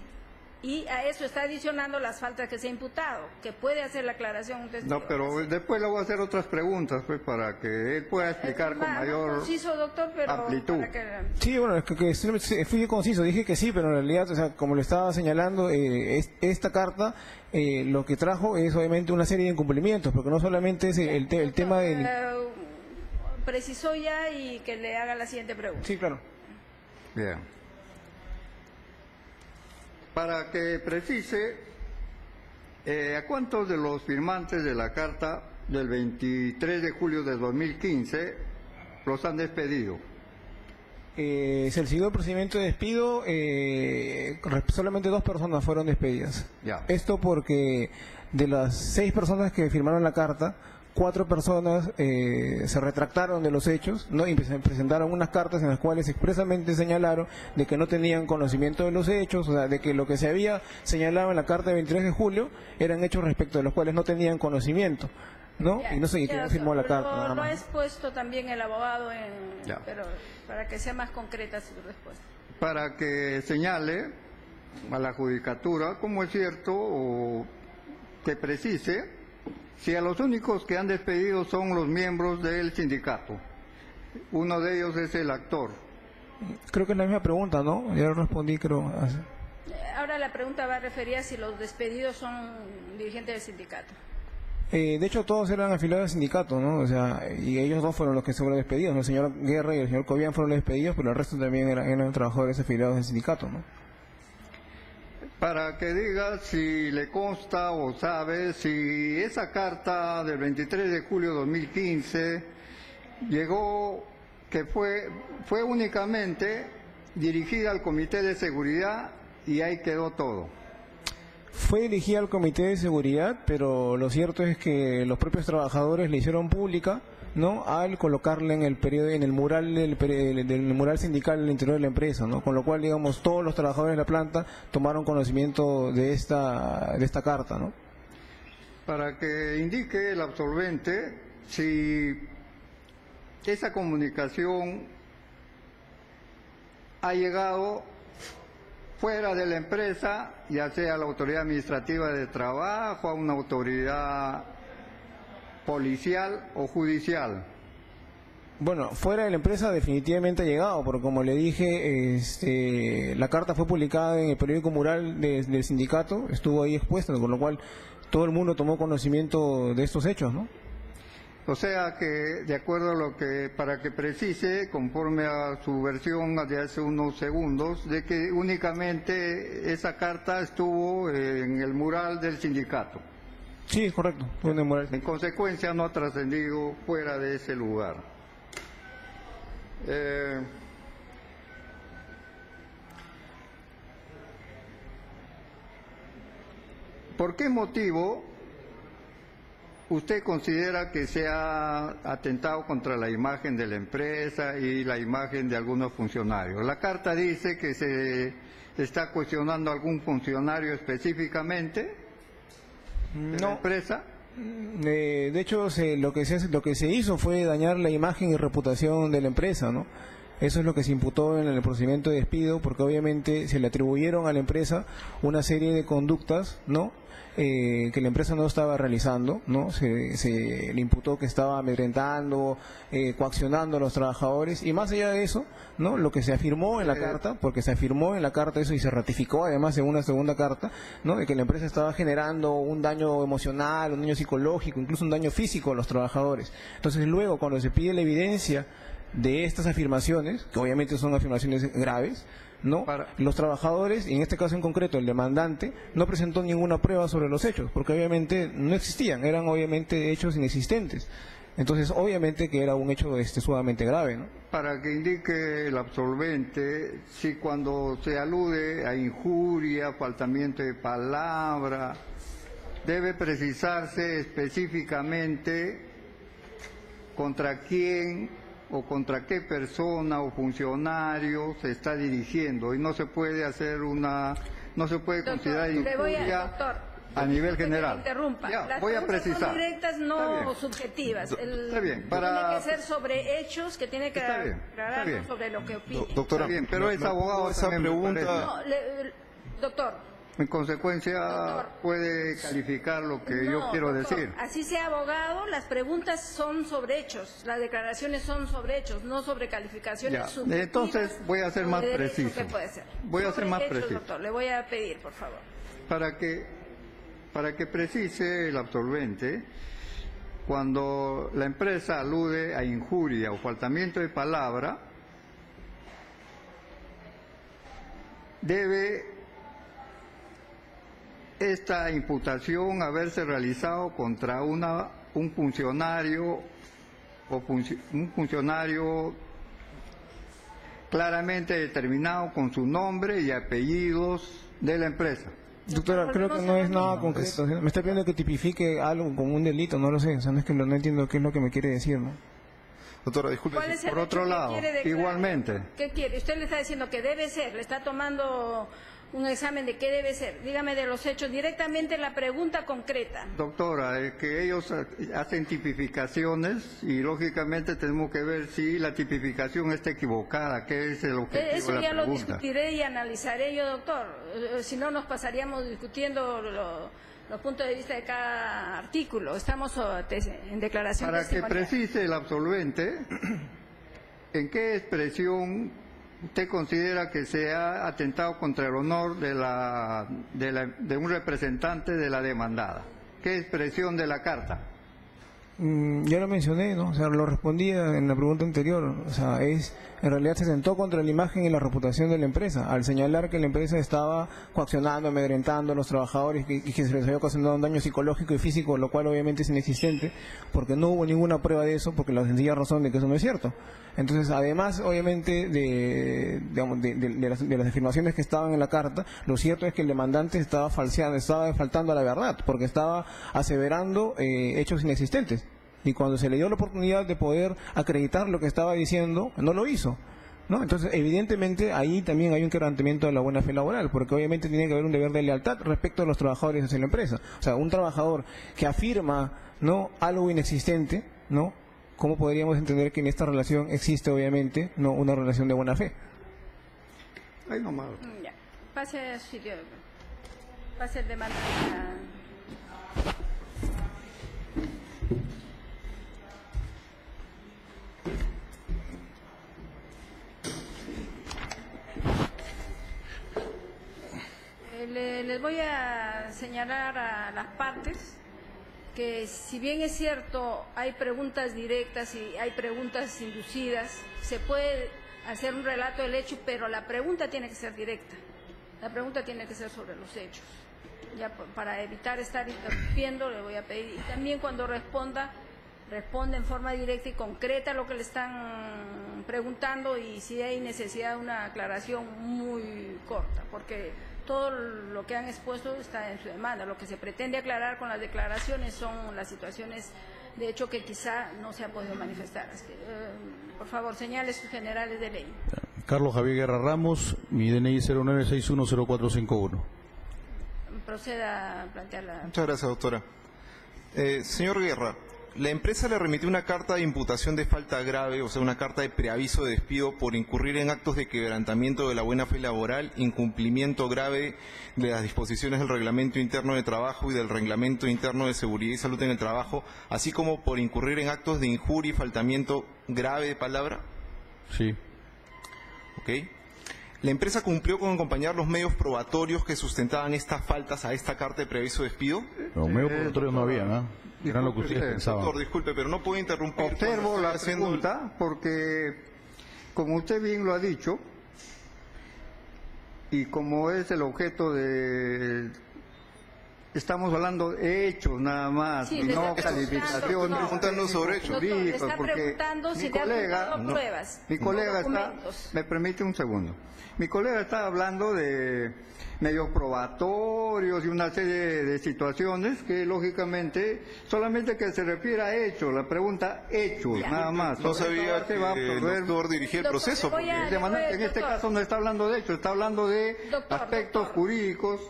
Speaker 1: Y a eso está adicionando las faltas que se ha imputado, que puede hacer la aclaración un testigo.
Speaker 3: No, pero después le voy a hacer otras preguntas, pues, para que él pueda explicar con
Speaker 1: Más
Speaker 3: mayor
Speaker 1: conciso, doctor, pero
Speaker 3: amplitud.
Speaker 1: para que-
Speaker 4: sí, bueno, es que fui conciso, dije que sí, pero en realidad, o sea, como lo estaba señalando, esta carta lo que trajo es obviamente una serie de incumplimientos, porque no solamente es el tema de...
Speaker 1: precisó ya y que le haga la siguiente pregunta.
Speaker 4: Sí, claro.
Speaker 3: Bien. Para que precise, ¿a cuántos de los firmantes de la carta del 23 de julio de 2015 los han despedido?
Speaker 4: Se siguió el procedimiento de despido, solamente 2 personas fueron despedidas.
Speaker 3: Ya.
Speaker 4: Esto porque de las 6 personas que firmaron la carta, 4 personas se retractaron de los hechos, ¿no? Y presentaron unas cartas en las cuales expresamente señalaron de que no tenían conocimiento de los hechos, o sea, de que lo que se había señalado en la carta del 23 de julio eran hechos respecto de los cuales no tenían conocimiento. ¿no?
Speaker 1: Ya,
Speaker 4: Y no sé,
Speaker 1: ya,
Speaker 4: firmó la
Speaker 1: lo-
Speaker 4: carta, nada
Speaker 1: Lo ha
Speaker 4: más.
Speaker 1: expuesto también el abogado,
Speaker 3: Ya.
Speaker 1: pero para que sea más concreta su respuesta.
Speaker 3: Para que señale a la judicatura cómo es cierto o que precise si a los únicos que han despedido son los miembros del sindicato. Uno de ellos es el actor.
Speaker 4: Creo que es la misma pregunta, ¿no? Ya lo respondí, creo.
Speaker 1: Ahora la pregunta va a referir a si los despedidos son dirigentes del sindicato.
Speaker 4: De hecho, todos eran afiliados al sindicato, ¿no? O sea, y ellos dos fueron los que fueron despedidos, ¿no? El señor Guerra y el señor Cobian fueron los despedidos, pero el resto también eran trabajadores afiliados del sindicato, ¿no?
Speaker 3: Para que diga si le consta o sabe si esa carta del 23 de julio de 2015 llegó, que fue únicamente dirigida al Comité de Seguridad y ahí quedó todo.
Speaker 4: Fue dirigida al Comité de Seguridad, pero lo cierto es que los propios trabajadores le hicieron pública, ¿no? Al colocarla en el mural del mural sindical en el interior de la empresa, ¿no? Con lo cual, digamos, todos los trabajadores de la planta tomaron conocimiento de esta carta, ¿no?
Speaker 3: Para que indique el absolvente si esa comunicación ha llegado fuera de la empresa, ya sea a la autoridad administrativa de trabajo, a una autoridad policial o judicial.
Speaker 4: Bueno, fuera de la empresa definitivamente ha llegado, porque como le dije, la carta fue publicada en el periódico mural del sindicato, estuvo ahí expuesta, con lo cual todo el mundo tomó conocimiento de estos hechos, ¿no?
Speaker 3: O sea que, de acuerdo a lo que, para que precise, conforme a su versión de hace unos segundos, de que únicamente esa carta estuvo en el mural del sindicato.
Speaker 4: Sí, es correcto, fue en el mural.
Speaker 3: En consecuencia, no ha trascendido fuera de ese lugar. ¿Por qué motivo usted considera que se ha atentado contra la imagen de la empresa y la imagen de algunos funcionarios? La carta dice que se está cuestionando a algún funcionario específicamente de la empresa.
Speaker 4: De hecho, lo que se hizo fue dañar la imagen y reputación de la empresa, ¿no? Eso es lo que se imputó en el procedimiento de despido, porque obviamente se le atribuyeron a la empresa una serie de conductas, ¿no? Que la empresa no estaba realizando, ¿no? Se le imputó que estaba amedrentando, coaccionando a los trabajadores, y más allá de eso, ¿no? Lo que se afirmó en la carta, porque se afirmó en la carta eso y se ratificó además en una segunda carta, ¿no? De que la empresa estaba generando un daño emocional, un daño psicológico, incluso un daño físico a los trabajadores. Entonces luego, cuando se pide la evidencia de estas afirmaciones, que obviamente son afirmaciones graves, ¿no? Los trabajadores, y en este caso en concreto el demandante, no presentó ninguna prueba sobre los hechos, porque obviamente no existían, eran obviamente hechos inexistentes. Entonces, obviamente que era un hecho sumamente grave, ¿no?
Speaker 3: Para que indique el absolvente si cuando se alude a injuria, faltamiento de palabra, debe precisarse específicamente contra quién o contra qué persona o funcionario se está dirigiendo, y no se puede hacer no se puede considerar injuria a nivel general.
Speaker 1: Interrumpa.
Speaker 3: Ya,
Speaker 1: Las
Speaker 3: voy a
Speaker 1: preguntas
Speaker 3: precisar.
Speaker 1: son directas,
Speaker 3: Está
Speaker 1: no
Speaker 3: bien.
Speaker 1: subjetivas.
Speaker 3: Está bien,
Speaker 1: Tiene que ser sobre hechos, que tiene que
Speaker 3: Está bien,
Speaker 1: aclarar
Speaker 3: está bien.
Speaker 1: sobre lo que opine.
Speaker 5: Doctora,
Speaker 3: Está bien, pero es abogado
Speaker 5: esa
Speaker 3: también, me
Speaker 5: pregunta.
Speaker 3: parece.
Speaker 1: No, doctor.
Speaker 3: En consecuencia,
Speaker 1: Doctor.
Speaker 3: puede calificar lo que yo
Speaker 1: No,
Speaker 3: quiero
Speaker 1: doctor,
Speaker 3: decir.
Speaker 1: así sea abogado, las preguntas son sobre hechos, las declaraciones son sobre hechos, no sobre calificaciones
Speaker 3: Ya,
Speaker 1: subjetivas.
Speaker 3: entonces voy a ser
Speaker 1: o
Speaker 3: más
Speaker 1: de derecho,
Speaker 3: preciso.
Speaker 1: ¿qué puede ser?
Speaker 3: Voy a ser
Speaker 1: Sobre
Speaker 3: más
Speaker 1: hechos,
Speaker 3: preciso.
Speaker 1: doctor, le voy a pedir, por favor.
Speaker 3: Para que precise el absolvente, cuando la empresa alude a injuria o faltamiento de palabra, debe esta imputación haberse realizado contra un funcionario o un funcionario claramente determinado con su nombre y apellidos de la empresa.
Speaker 4: Doctora, creo que no es nada concreto. Me está pidiendo que tipifique algo como un delito, no lo sé. O sea, no es que no entiendo qué es lo que me quiere decir, ¿no?
Speaker 5: Doctora, disculpe.
Speaker 1: ¿Cuál es el
Speaker 3: Por otro
Speaker 1: hecho que
Speaker 3: lado,
Speaker 1: quiere declarar?
Speaker 3: igualmente.
Speaker 1: ¿Qué quiere? Usted le está diciendo que debe ser, le está tomando un examen de qué debe ser. Dígame de los hechos, directamente la pregunta concreta.
Speaker 3: Doctora, es que ellos hacen tipificaciones y lógicamente tenemos que ver si la tipificación está equivocada, qué es el objetivo
Speaker 1: Eso
Speaker 3: de la
Speaker 1: ya lo
Speaker 3: pregunta.
Speaker 1: discutiré y analizaré yo, doctor. Si no, nos pasaríamos discutiendo los puntos de vista de cada artículo. Estamos en declaración
Speaker 3: Para que
Speaker 1: testimonial.
Speaker 3: precise el absolvente, ¿en qué expresión usted considera que se ha atentado contra el honor de un representante de la demandada? ¿Qué expresión de la carta?
Speaker 4: Ya lo mencioné, ¿no? O sea, lo respondía en la pregunta anterior. O sea, en realidad se atentó contra la imagen y la reputación de la empresa, al señalar que la empresa estaba coaccionando, amedrentando a los trabajadores y que se les había ocasionado un daño psicológico y físico, lo cual obviamente es inexistente, porque no hubo ninguna prueba de eso, porque la sencilla razón de que eso no es cierto. Entonces, además, obviamente, de las afirmaciones que estaban en la carta, lo cierto es que el demandante estaba falseando, estaba faltando a la verdad, porque estaba aseverando hechos inexistentes. Y cuando se le dio la oportunidad de poder acreditar lo que estaba diciendo, no lo hizo, ¿no? Entonces, evidentemente, ahí también hay un quebrantamiento de la buena fe laboral, porque obviamente tiene que haber un deber de lealtad respecto a los trabajadores hacia la empresa. O sea, un trabajador que afirma, ¿no?, algo inexistente, ¿no?, ¿cómo podríamos entender que en esta relación existe, obviamente, no una relación de buena fe?
Speaker 3: Ahí nomás.
Speaker 1: Ya. Pase a su sitio. Pase el demandante. Les voy a señalar a las partes que, si bien es cierto, hay preguntas directas y hay preguntas inducidas, se puede hacer un relato del hecho, pero la pregunta tiene que ser directa. La pregunta tiene que ser sobre los hechos. Ya para evitar estar interrumpiendo, le voy a pedir, y también cuando responda en forma directa y concreta lo que le están preguntando, y si hay necesidad de una aclaración muy corta, porque todo lo que han expuesto está en su demanda. Lo que se pretende aclarar con las declaraciones son las situaciones de hecho que quizá no se han podido manifestar. Así que, por favor, señales generales de ley.
Speaker 2: Carlos Javier Guerra Ramos, mi DNI 09610451.
Speaker 1: Proceda a plantear la...
Speaker 5: Muchas gracias, doctora. Señor Guerra, la empresa le remitió una carta de imputación de falta grave, o sea, una carta de preaviso de despido por incurrir en actos de quebrantamiento de la buena fe laboral, incumplimiento grave de las disposiciones del Reglamento Interno de Trabajo y del Reglamento Interno de Seguridad y Salud en el Trabajo, así como por incurrir en actos de injuria y faltamiento grave de palabra.
Speaker 2: Sí.
Speaker 5: ¿Ok? ¿La empresa cumplió con acompañar los medios probatorios que sustentaban estas faltas a esta carta de preaviso de despido?
Speaker 2: Los medios probatorios no habían, ¿ah? Eran lo que ustedes pensaban.
Speaker 5: Doctor, disculpe, pero no puedo interrumpir.
Speaker 3: Observo la pregunta porque, como usted bien lo ha dicho, y como es el objeto de... Estamos hablando de hechos nada más,
Speaker 1: Sí,
Speaker 3: y
Speaker 1: le
Speaker 3: no
Speaker 1: está
Speaker 3: calificaciones.
Speaker 5: preguntando sobre hechos.
Speaker 1: Doctor, le está
Speaker 3: porque
Speaker 1: preguntando si le han dado pruebas,
Speaker 3: mi colega está,
Speaker 1: documentos.
Speaker 3: me permite un segundo, mi colega está hablando de medios probatorios y una serie de situaciones que lógicamente solamente que se refiere a hechos, la pregunta hechos,
Speaker 1: Ya.
Speaker 3: nada más.
Speaker 5: No
Speaker 3: Sobre
Speaker 5: sabía
Speaker 3: todo
Speaker 5: que
Speaker 3: se va a
Speaker 5: el
Speaker 3: absorber-
Speaker 5: doctor dirigía el
Speaker 1: Doctor,
Speaker 5: proceso.
Speaker 1: le voy a-
Speaker 5: porque-
Speaker 3: en este
Speaker 1: doctor.
Speaker 3: caso no está hablando de hechos, está hablando de
Speaker 1: Doctor,
Speaker 3: aspectos
Speaker 1: doctor.
Speaker 3: jurídicos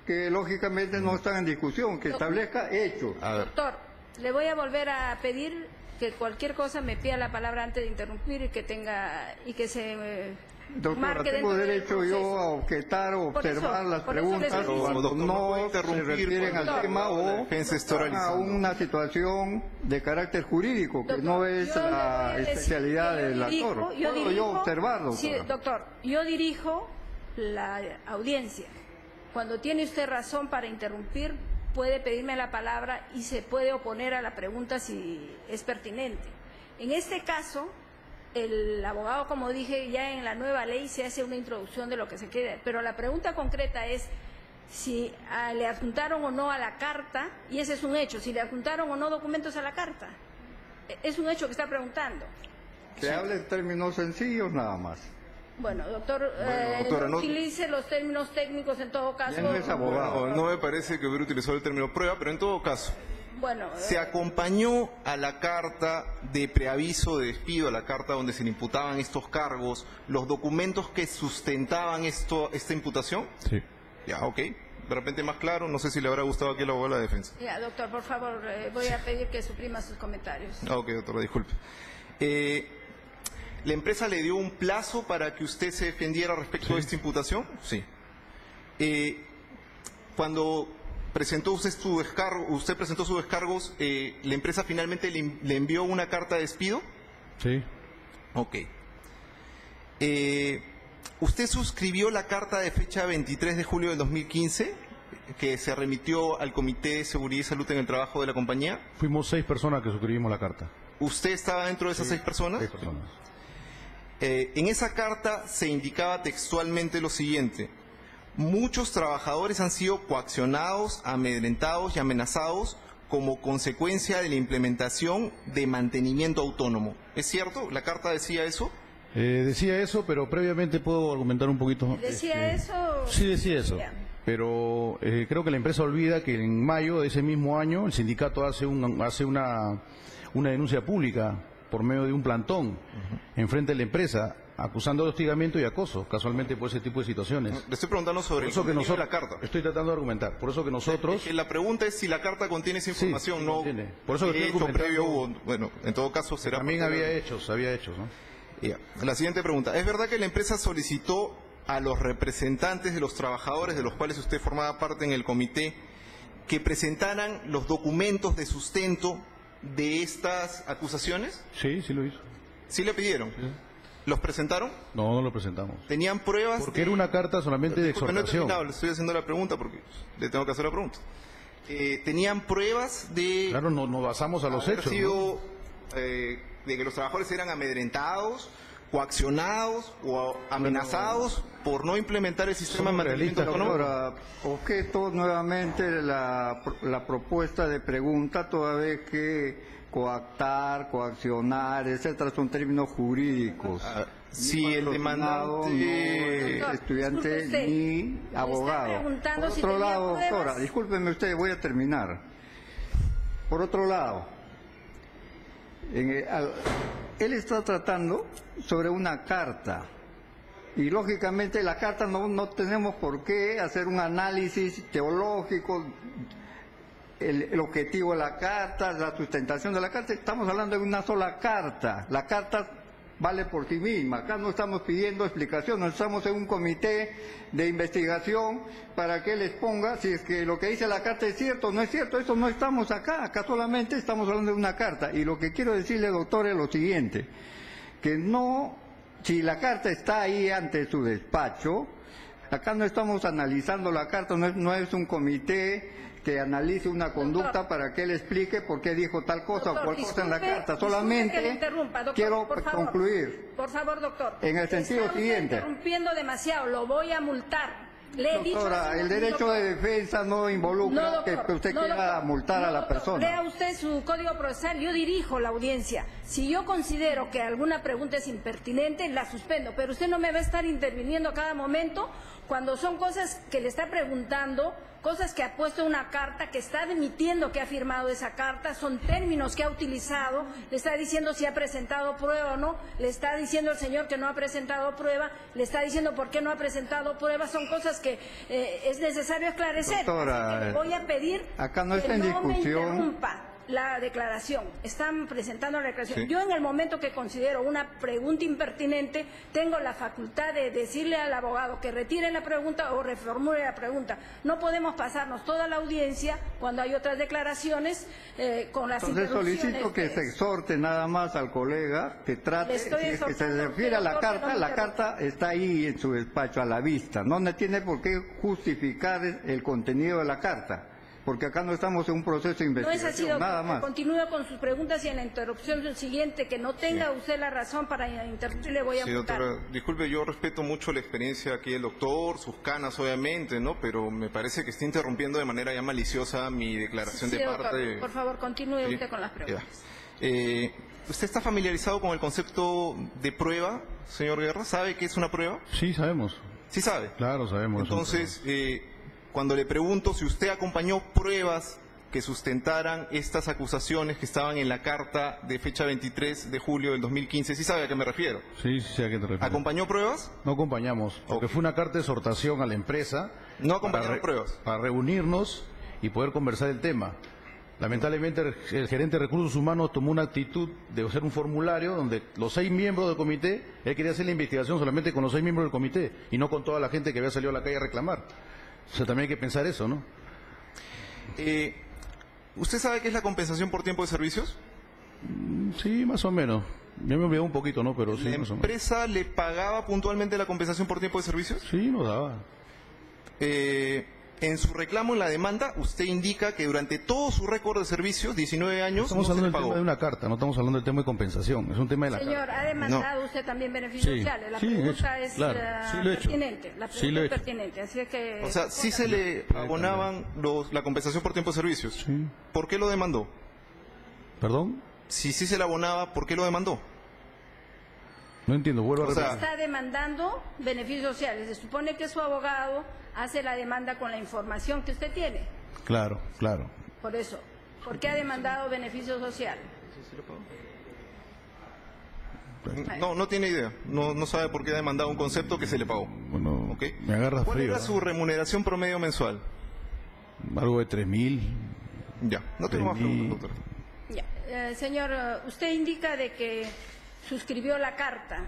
Speaker 3: que lógicamente no están en discusión, que establezca hechos.
Speaker 5: A ver,
Speaker 1: Doctor, le voy a volver a pedir que cualquier cosa me pida la palabra antes de interrumpir y que se
Speaker 3: Doctora,
Speaker 1: marque
Speaker 3: tengo
Speaker 1: dentro del
Speaker 3: derecho yo
Speaker 1: proceso.
Speaker 3: a objetar o
Speaker 1: Por eso-
Speaker 3: observar las
Speaker 1: por eso le
Speaker 3: preguntas
Speaker 1: estoy
Speaker 3: cuando
Speaker 5: diciendo.
Speaker 3: no
Speaker 5: No puede
Speaker 3: se
Speaker 5: interrumpir
Speaker 3: refieren
Speaker 5: cuando
Speaker 3: al tema
Speaker 5: la
Speaker 3: o
Speaker 5: defensa está
Speaker 3: a
Speaker 5: oralizando.
Speaker 3: una situación de carácter jurídico, que
Speaker 1: Doctor,
Speaker 3: no es
Speaker 1: yo le voy
Speaker 3: la
Speaker 1: a decir
Speaker 3: especialidad
Speaker 1: que yo
Speaker 3: del
Speaker 1: dirijo-
Speaker 3: actor.
Speaker 1: yo
Speaker 3: Puedo yo
Speaker 1: dirijo-
Speaker 3: observar, doctora.
Speaker 1: Sí, doctor, yo dirijo la audiencia. Cuando tiene usted razón para interrumpir, puede pedirme la palabra y se puede oponer a la pregunta si es pertinente. En este caso, el abogado, como dije, ya en la nueva ley se hace una introducción de lo que se quiere, pero la pregunta concreta es si le adjuntaron o no a la carta, y ese es un hecho, si le adjuntaron o no documentos a la carta. Es un hecho que está preguntando.
Speaker 3: Que hable en términos sencillos nada más.
Speaker 1: Bueno, doctor,
Speaker 5: doctora,
Speaker 1: no
Speaker 5: no-
Speaker 1: utilice los términos técnicos en todo caso.
Speaker 3: Ya no es abogado.
Speaker 5: no me parece que hubiera utilizado el término prueba, pero en todo caso,
Speaker 1: Bueno,
Speaker 5: se acompañó a la carta de preaviso de despido, a la carta donde se le imputaban estos cargos, los documentos que sustentaban esta imputación.
Speaker 2: Sí.
Speaker 5: Ya, ok. De repente más claro, no sé si le habrá gustado aquí el abogado de la defensa.
Speaker 1: Ya, doctor, por favor, voy a pedir que suprima sus comentarios.
Speaker 5: Ok, doctora, disculpe. ¿La empresa le dio un plazo para que usted se defendiera respecto de esta imputación? Sí. Cuando presentó usted presentó sus descargos, ¿la empresa finalmente le envió una carta de despido?
Speaker 2: Sí.
Speaker 5: Ok. ¿Usted suscribió la carta de fecha 23 de julio del 2015 que se remitió al Comité de Seguridad y Salud en el Trabajo de la compañía?
Speaker 2: Fuimos 6 personas que suscribimos la carta.
Speaker 5: ¿Usted estaba dentro de esas 6 personas?
Speaker 2: 6 personas.
Speaker 5: En esa carta se indicaba textualmente lo siguiente: muchos trabajadores han sido coaccionados, amedrentados y amenazados como consecuencia de la implementación de mantenimiento autónomo. ¿Es cierto? ¿La carta decía eso?
Speaker 2: Decía eso, pero previamente puedo argumentar un poquito.
Speaker 1: ¿Decía eso?
Speaker 2: Sí, decía eso.
Speaker 1: Ya.
Speaker 2: Pero creo que la empresa olvida que en mayo de ese mismo año el sindicato hace una denuncia pública por medio de un plantón enfrente de la empresa, acusando de hostigamiento y acoso, casualmente por ese tipo de situaciones.
Speaker 5: Le estoy preguntando sobre el contenido de la carta.
Speaker 2: Estoy tratando de argumentar. Por eso que nosotros...
Speaker 5: Es que la pregunta es si la carta contiene esa información,
Speaker 2: sí,
Speaker 5: no
Speaker 2: contiene. Por eso que
Speaker 5: qué
Speaker 2: estoy
Speaker 5: hecho previo
Speaker 2: argumentando.
Speaker 5: hubo. Bueno, en todo caso será...
Speaker 2: También
Speaker 5: parte de
Speaker 2: había
Speaker 5: la-
Speaker 2: hechos, ¿no?
Speaker 5: Ya. La siguiente pregunta. ¿Es verdad que la empresa solicitó a los representantes de los trabajadores de los cuales usted formaba parte en el comité que presentaran los documentos de sustento de estas acusaciones?
Speaker 2: Sí, sí lo hizo.
Speaker 5: ¿Sí le pidieron? ¿Los presentaron?
Speaker 2: No, no lo presentamos.
Speaker 5: ¿Tenían pruebas?
Speaker 2: Porque era una carta solamente de
Speaker 5: Disculpe, no he
Speaker 2: exhortación.
Speaker 5: terminado, le estoy haciendo la pregunta porque le tengo que hacer la pregunta. ¿Tenían pruebas de
Speaker 2: Claro, nos basamos a los
Speaker 5: haber
Speaker 2: hechos, ¿no?
Speaker 5: sido, de que los trabajadores eran amedrentados, coaccionados o amenazados por no implementar el sistema de
Speaker 2: Somos
Speaker 5: mantenimiento
Speaker 2: realistas,
Speaker 5: autónomo?
Speaker 3: Doctora, objeto nuevamente la propuesta de pregunta, toda vez que coactar, coaccionar, etcétera, son términos jurídicos.
Speaker 5: Si
Speaker 3: Ni
Speaker 5: el
Speaker 3: patrocinado,
Speaker 5: demandante...
Speaker 3: no es estudiante
Speaker 1: Disculpe usted,
Speaker 3: ni
Speaker 1: me está
Speaker 3: abogado.
Speaker 1: preguntando
Speaker 3: Por
Speaker 1: si
Speaker 3: otro
Speaker 1: tenía
Speaker 3: lado,
Speaker 1: pruebas.
Speaker 3: doctora, discúlpeme usted, voy a terminar. Por otro lado, él está tratando sobre una carta y lógicamente la carta no tenemos por qué hacer un análisis teológico, el objetivo de la carta, la sustentación de la carta. Estamos hablando de una sola carta. La carta vale por sí misma. Acá no estamos pidiendo explicación, no estamos en un comité de investigación para que él exponga si es que lo que dice la carta es cierto o no es cierto. Eso no estamos acá solamente estamos hablando de una carta. Y lo que quiero decirle, doctor, es lo siguiente, que no, si la carta está ahí ante su despacho, acá no estamos analizando la carta, no es un comité que analice una conducta para que él explique por qué dijo tal cosa
Speaker 1: Doctor,
Speaker 3: o cual cosa en la
Speaker 1: disculpe-
Speaker 3: carta.
Speaker 1: disculpe que le
Speaker 3: Solamente
Speaker 1: interrumpa, doctor,
Speaker 3: quiero
Speaker 1: por favor.
Speaker 3: concluir.
Speaker 1: Por favor, doctor.
Speaker 3: En el sentido
Speaker 1: Está usted
Speaker 3: siguiente.
Speaker 1: interrumpiendo demasiado, lo voy a multar. Le he dicho
Speaker 3: Doctora,
Speaker 1: hace
Speaker 3: el
Speaker 1: un
Speaker 3: derecho
Speaker 1: minuto.
Speaker 3: de defensa no involucra
Speaker 1: No, doctor,
Speaker 3: que usted
Speaker 1: no,
Speaker 3: quiera
Speaker 1: doctor,
Speaker 3: multar
Speaker 1: no,
Speaker 3: a la
Speaker 1: doctor.
Speaker 3: persona.
Speaker 1: Lea usted su código procesal, yo dirijo la audiencia. Si yo considero que alguna pregunta es impertinente, la suspendo, pero usted no me va a estar interviniendo a cada momento cuando son cosas que le está preguntando, cosas que ha puesto en una carta, que está admitiendo que ha firmado esa carta, son términos que ha utilizado, le está diciendo si ha presentado prueba o no, le está diciendo el señor que no ha presentado prueba, le está diciendo por qué no ha presentado prueba, son cosas que es necesario esclarecer.
Speaker 3: Doctora,
Speaker 1: Así que le voy a pedir
Speaker 3: acá no
Speaker 1: que
Speaker 3: está en
Speaker 1: no me
Speaker 3: discusión.
Speaker 1: interrumpa la declaración. Están presentando la declaración.
Speaker 5: Sí.
Speaker 1: Yo en el momento que considero una pregunta impertinente, tengo la facultad de decirle al abogado que retire la pregunta o reformule la pregunta. No podemos pasarnos toda la audiencia cuando hay otras declaraciones con las
Speaker 3: Entonces
Speaker 1: interrupciones.
Speaker 3: solicito que se exhorte nada más al colega que trate,
Speaker 1: Le
Speaker 3: si
Speaker 1: estoy
Speaker 3: es que se
Speaker 1: exhortando,
Speaker 3: refiere a la
Speaker 1: doctor, que
Speaker 3: carta,
Speaker 1: no me
Speaker 3: la
Speaker 1: interrumpa.
Speaker 3: carta está ahí en su despacho a la vista, no tiene por qué justificar el contenido de la carta, porque acá no estamos en un proceso de
Speaker 1: No es así,
Speaker 3: investigación,
Speaker 1: doctor.
Speaker 3: nada más.
Speaker 1: Continúe con sus preguntas y en la interrupción siguiente, que no tenga usted la razón para interrumpir, le voy a
Speaker 5: Sí,
Speaker 1: multar.
Speaker 5: doctora, disculpe, yo respeto mucho la experiencia aquí del doctor, sus canas obviamente, ¿no? Pero me parece que está interrumpiendo de manera ya maliciosa mi declaración
Speaker 1: Sí,
Speaker 5: de
Speaker 1: doctor,
Speaker 5: parte.
Speaker 1: por favor, continúe
Speaker 5: Sí,
Speaker 1: usted con las preguntas.
Speaker 5: ya. ¿Usted está familiarizado con el concepto de prueba, señor Guerra? ¿Sabe qué es una prueba?
Speaker 2: Sí, sabemos.
Speaker 5: Sí sabe.
Speaker 2: Claro, sabemos.
Speaker 5: Entonces, cuando le pregunto si usted acompañó pruebas que sustentaran estas acusaciones que estaban en la carta de fecha 23 de julio del 2015, ¿sí sabe a qué me refiero?
Speaker 2: Sí, sí sé a qué te refieres.
Speaker 5: ¿Acompañó pruebas?
Speaker 2: No acompañamos, porque
Speaker 5: Ok.
Speaker 2: fue una carta de exhortación a la empresa
Speaker 5: No acompañaron pruebas.
Speaker 2: Para reunirnos y poder conversar el tema. Lamentablemente el gerente de recursos humanos tomó una actitud de hacer un formulario donde los 6 miembros del comité, él quería hacer la investigación solamente con los 6 miembros del comité y no con toda la gente que había salido a la calle a reclamar. O sea, también hay que pensar eso, ¿no?
Speaker 5: ¿Usted sabe qué es la compensación por tiempo de servicios?
Speaker 2: Sí, más o menos. Ya me olvidé un poquito, ¿no? Pero sí,
Speaker 5: ¿La
Speaker 2: más o menos.
Speaker 5: empresa le pagaba puntualmente la compensación por tiempo de servicios?
Speaker 2: Sí, nos daba.
Speaker 5: En su reclamo en la demanda, usted indica que durante todo su récord de servicios, 19 años,
Speaker 2: Estamos
Speaker 5: no se
Speaker 2: hablando
Speaker 5: le
Speaker 2: del
Speaker 5: pagó.
Speaker 2: tema de una carta, no estamos hablando del tema de compensación, es un tema de la
Speaker 1: Señor,
Speaker 2: carta.
Speaker 1: ¿ha demandado usted también beneficios
Speaker 2: Sí,
Speaker 1: sociales? La
Speaker 2: sí,
Speaker 1: pregunta
Speaker 2: hecho,
Speaker 1: es
Speaker 2: claro, sí lo he hecho.
Speaker 1: pertinente. La
Speaker 2: Sí
Speaker 1: pregunta
Speaker 2: lo he
Speaker 1: es
Speaker 2: hecho.
Speaker 1: pertinente. Así es que...
Speaker 5: O sea, sí se le abonaban la compensación por tiempo de servicios.
Speaker 2: Sí.
Speaker 5: ¿Por qué lo demandó?
Speaker 2: ¿Perdón?
Speaker 5: Si sí se le abonaba, ¿por qué lo demandó?
Speaker 2: No entiendo, vuelvo a
Speaker 5: O sea,
Speaker 2: repetir.
Speaker 1: Está demandando beneficios sociales. Se supone que su abogado hace la demanda con la información que usted tiene.
Speaker 2: Claro, claro.
Speaker 1: Por eso, ¿por qué ha demandado beneficios sociales?
Speaker 5: No tiene idea. No sabe por qué ha demandado un concepto que se le pagó.
Speaker 2: Bueno,
Speaker 5: ¿Ok?
Speaker 2: me agarras
Speaker 5: ¿Cuál
Speaker 2: frío.
Speaker 5: era su remuneración promedio mensual?
Speaker 2: Algo de 3.000.
Speaker 5: Ya, no tengo más preguntas, doctor.
Speaker 1: Ya. Señor, usted indica de que suscribió la carta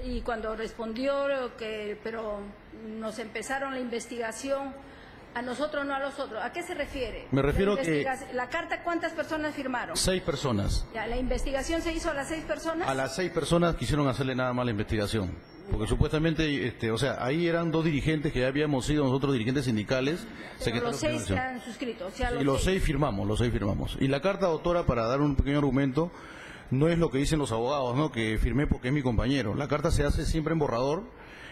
Speaker 1: y cuando respondió pero nos empezaron la investigación a nosotros, no a los otros. ¿A qué se refiere?
Speaker 2: Me refiero que-
Speaker 1: La carta, ¿cuántas personas firmaron?
Speaker 2: 6 personas.
Speaker 1: Ya, ¿la investigación se hizo a las 6 personas?
Speaker 2: A las 6 personas quisieron hacerle nada más la investigación. Porque supuestamente, o sea, ahí eran 2 dirigentes que ya habíamos sido nosotros dirigentes sindicales.
Speaker 1: Pero los 6 se
Speaker 2: secretarios de
Speaker 1: han suscrito. O sea,
Speaker 2: Y los 6 firmamos, los 6 firmamos. Y la carta, doctora, para dar un pequeño argumento, no es lo que dicen los abogados, ¿no? Que firmé porque es mi compañero. La carta se hace siempre en borrador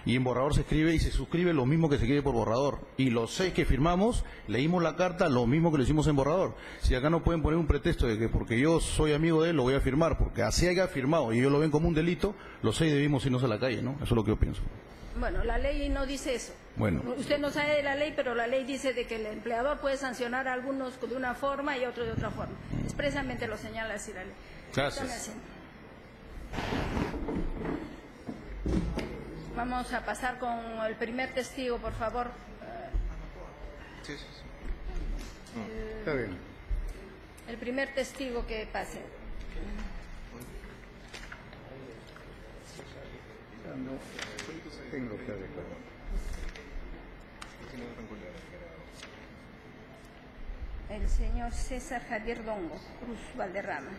Speaker 2: y en borrador se escribe y se suscribe lo mismo que se escribe por borrador. Y los 6 que firmamos, leímos la carta lo mismo que lo hicimos en borrador. Si acá no pueden poner un pretexto de que porque yo soy amigo de él lo voy a firmar, porque así haya firmado y ellos lo ven como un delito, los 6 debimos irnos a la calle, ¿no? Eso es lo que yo pienso.
Speaker 1: Bueno, la ley no dice eso.
Speaker 2: Bueno.
Speaker 1: Usted no sabe de la ley, pero la ley dice de que el empleador puede sancionar a algunos de una forma y a otros de otra forma. Expresamente lo señala así la ley.
Speaker 2: Gracias.
Speaker 1: Tome asiento. Vamos a pasar con el primer testigo, por favor.
Speaker 3: Está bien.
Speaker 1: El primer testigo que pase.
Speaker 3: Tengo que declarar.
Speaker 1: El señor César Javier Dongo, Cruz Valderrama.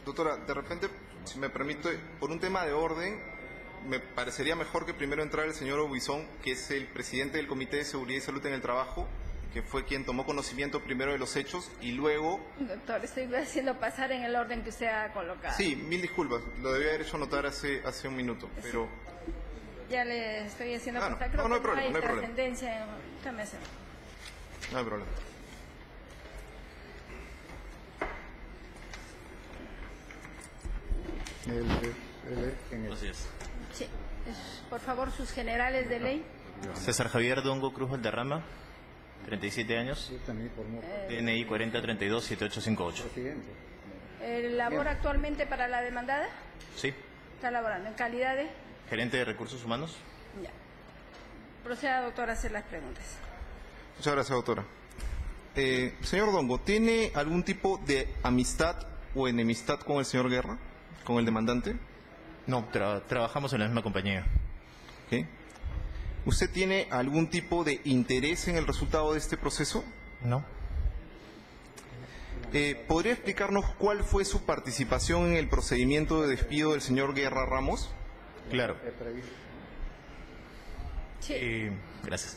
Speaker 5: Doctora, de repente, si me permite, por un tema de orden, me parecería mejor que primero entrara el señor Obuizón, que es el presidente del Comité de Seguridad y Salud en el Trabajo, que fue quien tomó conocimiento primero de los hechos y luego...
Speaker 1: Doctor, estoy haciendo pasar en el orden que usted ha colocado.
Speaker 5: Sí, mil disculpas, lo debía haber hecho notar hace un minuto, pero...
Speaker 1: Ya le estoy haciendo
Speaker 5: Ah, no.
Speaker 1: pasar. Creo
Speaker 5: No hay
Speaker 1: que
Speaker 5: problema, no hay problema.
Speaker 1: trascendencia. Tome asiento.
Speaker 5: No hay problema.
Speaker 6: Así es.
Speaker 1: Sí. Por favor, sus generales de ley.
Speaker 6: César Javier Dongo Cruz Valderrama, 37 años, DNI 4032-7858.
Speaker 1: ¿Labora actualmente para la demandada?
Speaker 6: Sí,
Speaker 1: ¿Está laborando en calidad de?
Speaker 6: gerente de recursos humanos.
Speaker 1: Ya. Proceda, doctor, a hacer las preguntas.
Speaker 5: Muchas gracias, doctora. Señor Dongo, ¿tiene algún tipo de amistad o enemistad con el señor Guerra, con el demandante?
Speaker 6: No, trabajamos en la misma compañía.
Speaker 5: ¿Ok? ¿Usted tiene algún tipo de interés en el resultado de este proceso?
Speaker 6: No.
Speaker 5: ¿Podría explicarnos cuál fue su participación en el procedimiento de despido del señor Guerra Ramos?
Speaker 6: Claro.
Speaker 1: Sí.
Speaker 6: Gracias.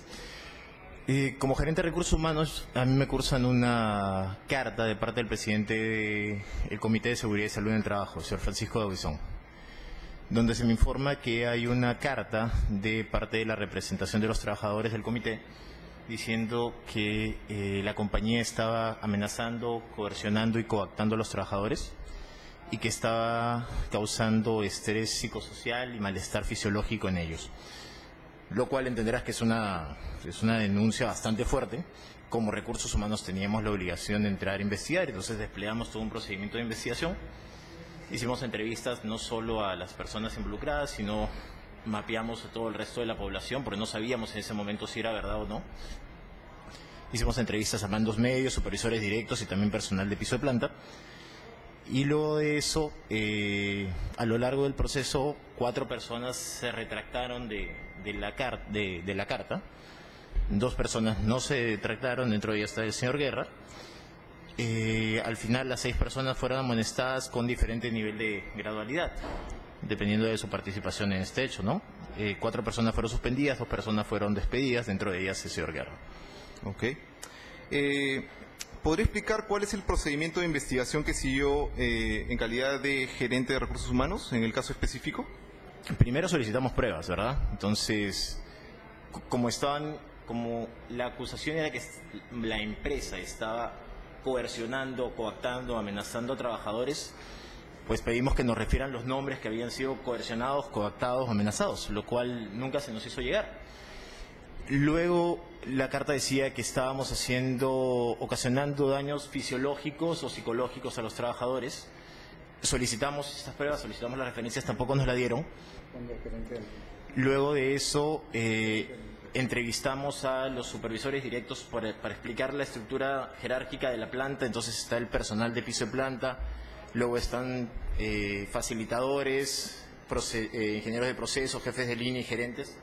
Speaker 6: Como gerente de recursos humanos, a mí me cursan una carta de parte del presidente del Comité de Seguridad y Salud en el Trabajo, el señor Francisco de Aguizón, donde se me informa que hay una carta de parte de la representación de los trabajadores del comité diciendo que la compañía estaba amenazando, coercionando y coactando a los trabajadores y que estaba causando estrés psicosocial y malestar fisiológico en ellos. Lo cual entenderás que es una denuncia bastante fuerte como recursos humanos teníamos la obligación de entrar a investigar, entonces desplegamos todo un procedimiento de investigación. Hicimos entrevistas no solo a las personas involucradas, sino mapeamos a todo el resto de la población, porque no sabíamos en ese momento si era verdad o no. Hicimos entrevistas a mandos medios, supervisores directos y también personal de piso de planta. Y luego de eso, a lo largo del proceso, 4 personas se retractaron de la carta. 2 personas no se retractaron, dentro de ellas está el señor Guerra. Al final, las 6 personas fueron amonestadas con diferente nivel de gradualidad, dependiendo de su participación en este hecho, ¿no? 4 personas fueron suspendidas, 2 personas fueron despedidas, dentro de ellas el señor Guerra.
Speaker 5: Ok. ¿Podría explicar cuál es el procedimiento de investigación que siguió en calidad de gerente de recursos humanos en el caso específico?
Speaker 6: Primero solicitamos pruebas, ¿verdad? Entonces, como la acusación era que la empresa estaba coercionando, coactando, amenazando a trabajadores, pues pedimos que nos refieran los nombres que habían sido coercionados, coactados, amenazados, lo cual nunca se nos hizo llegar. Luego, la carta decía que estábamos ocasionando daños fisiológicos o psicológicos a los trabajadores. Solicitamos estas pruebas, solicitamos las referencias, tampoco nos la dieron. Luego de eso, entrevistamos a los supervisores directos para explicar la estructura jerárquica de la planta. Entonces está el personal de piso de planta, luego están facilitadores, ingenieros de proceso, jefes de línea y gerentes.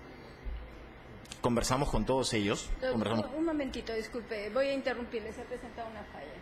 Speaker 6: Conversamos con todos ellos.
Speaker 1: Un momentito, disculpe, voy a interrumpirle, se ha presentado una falla.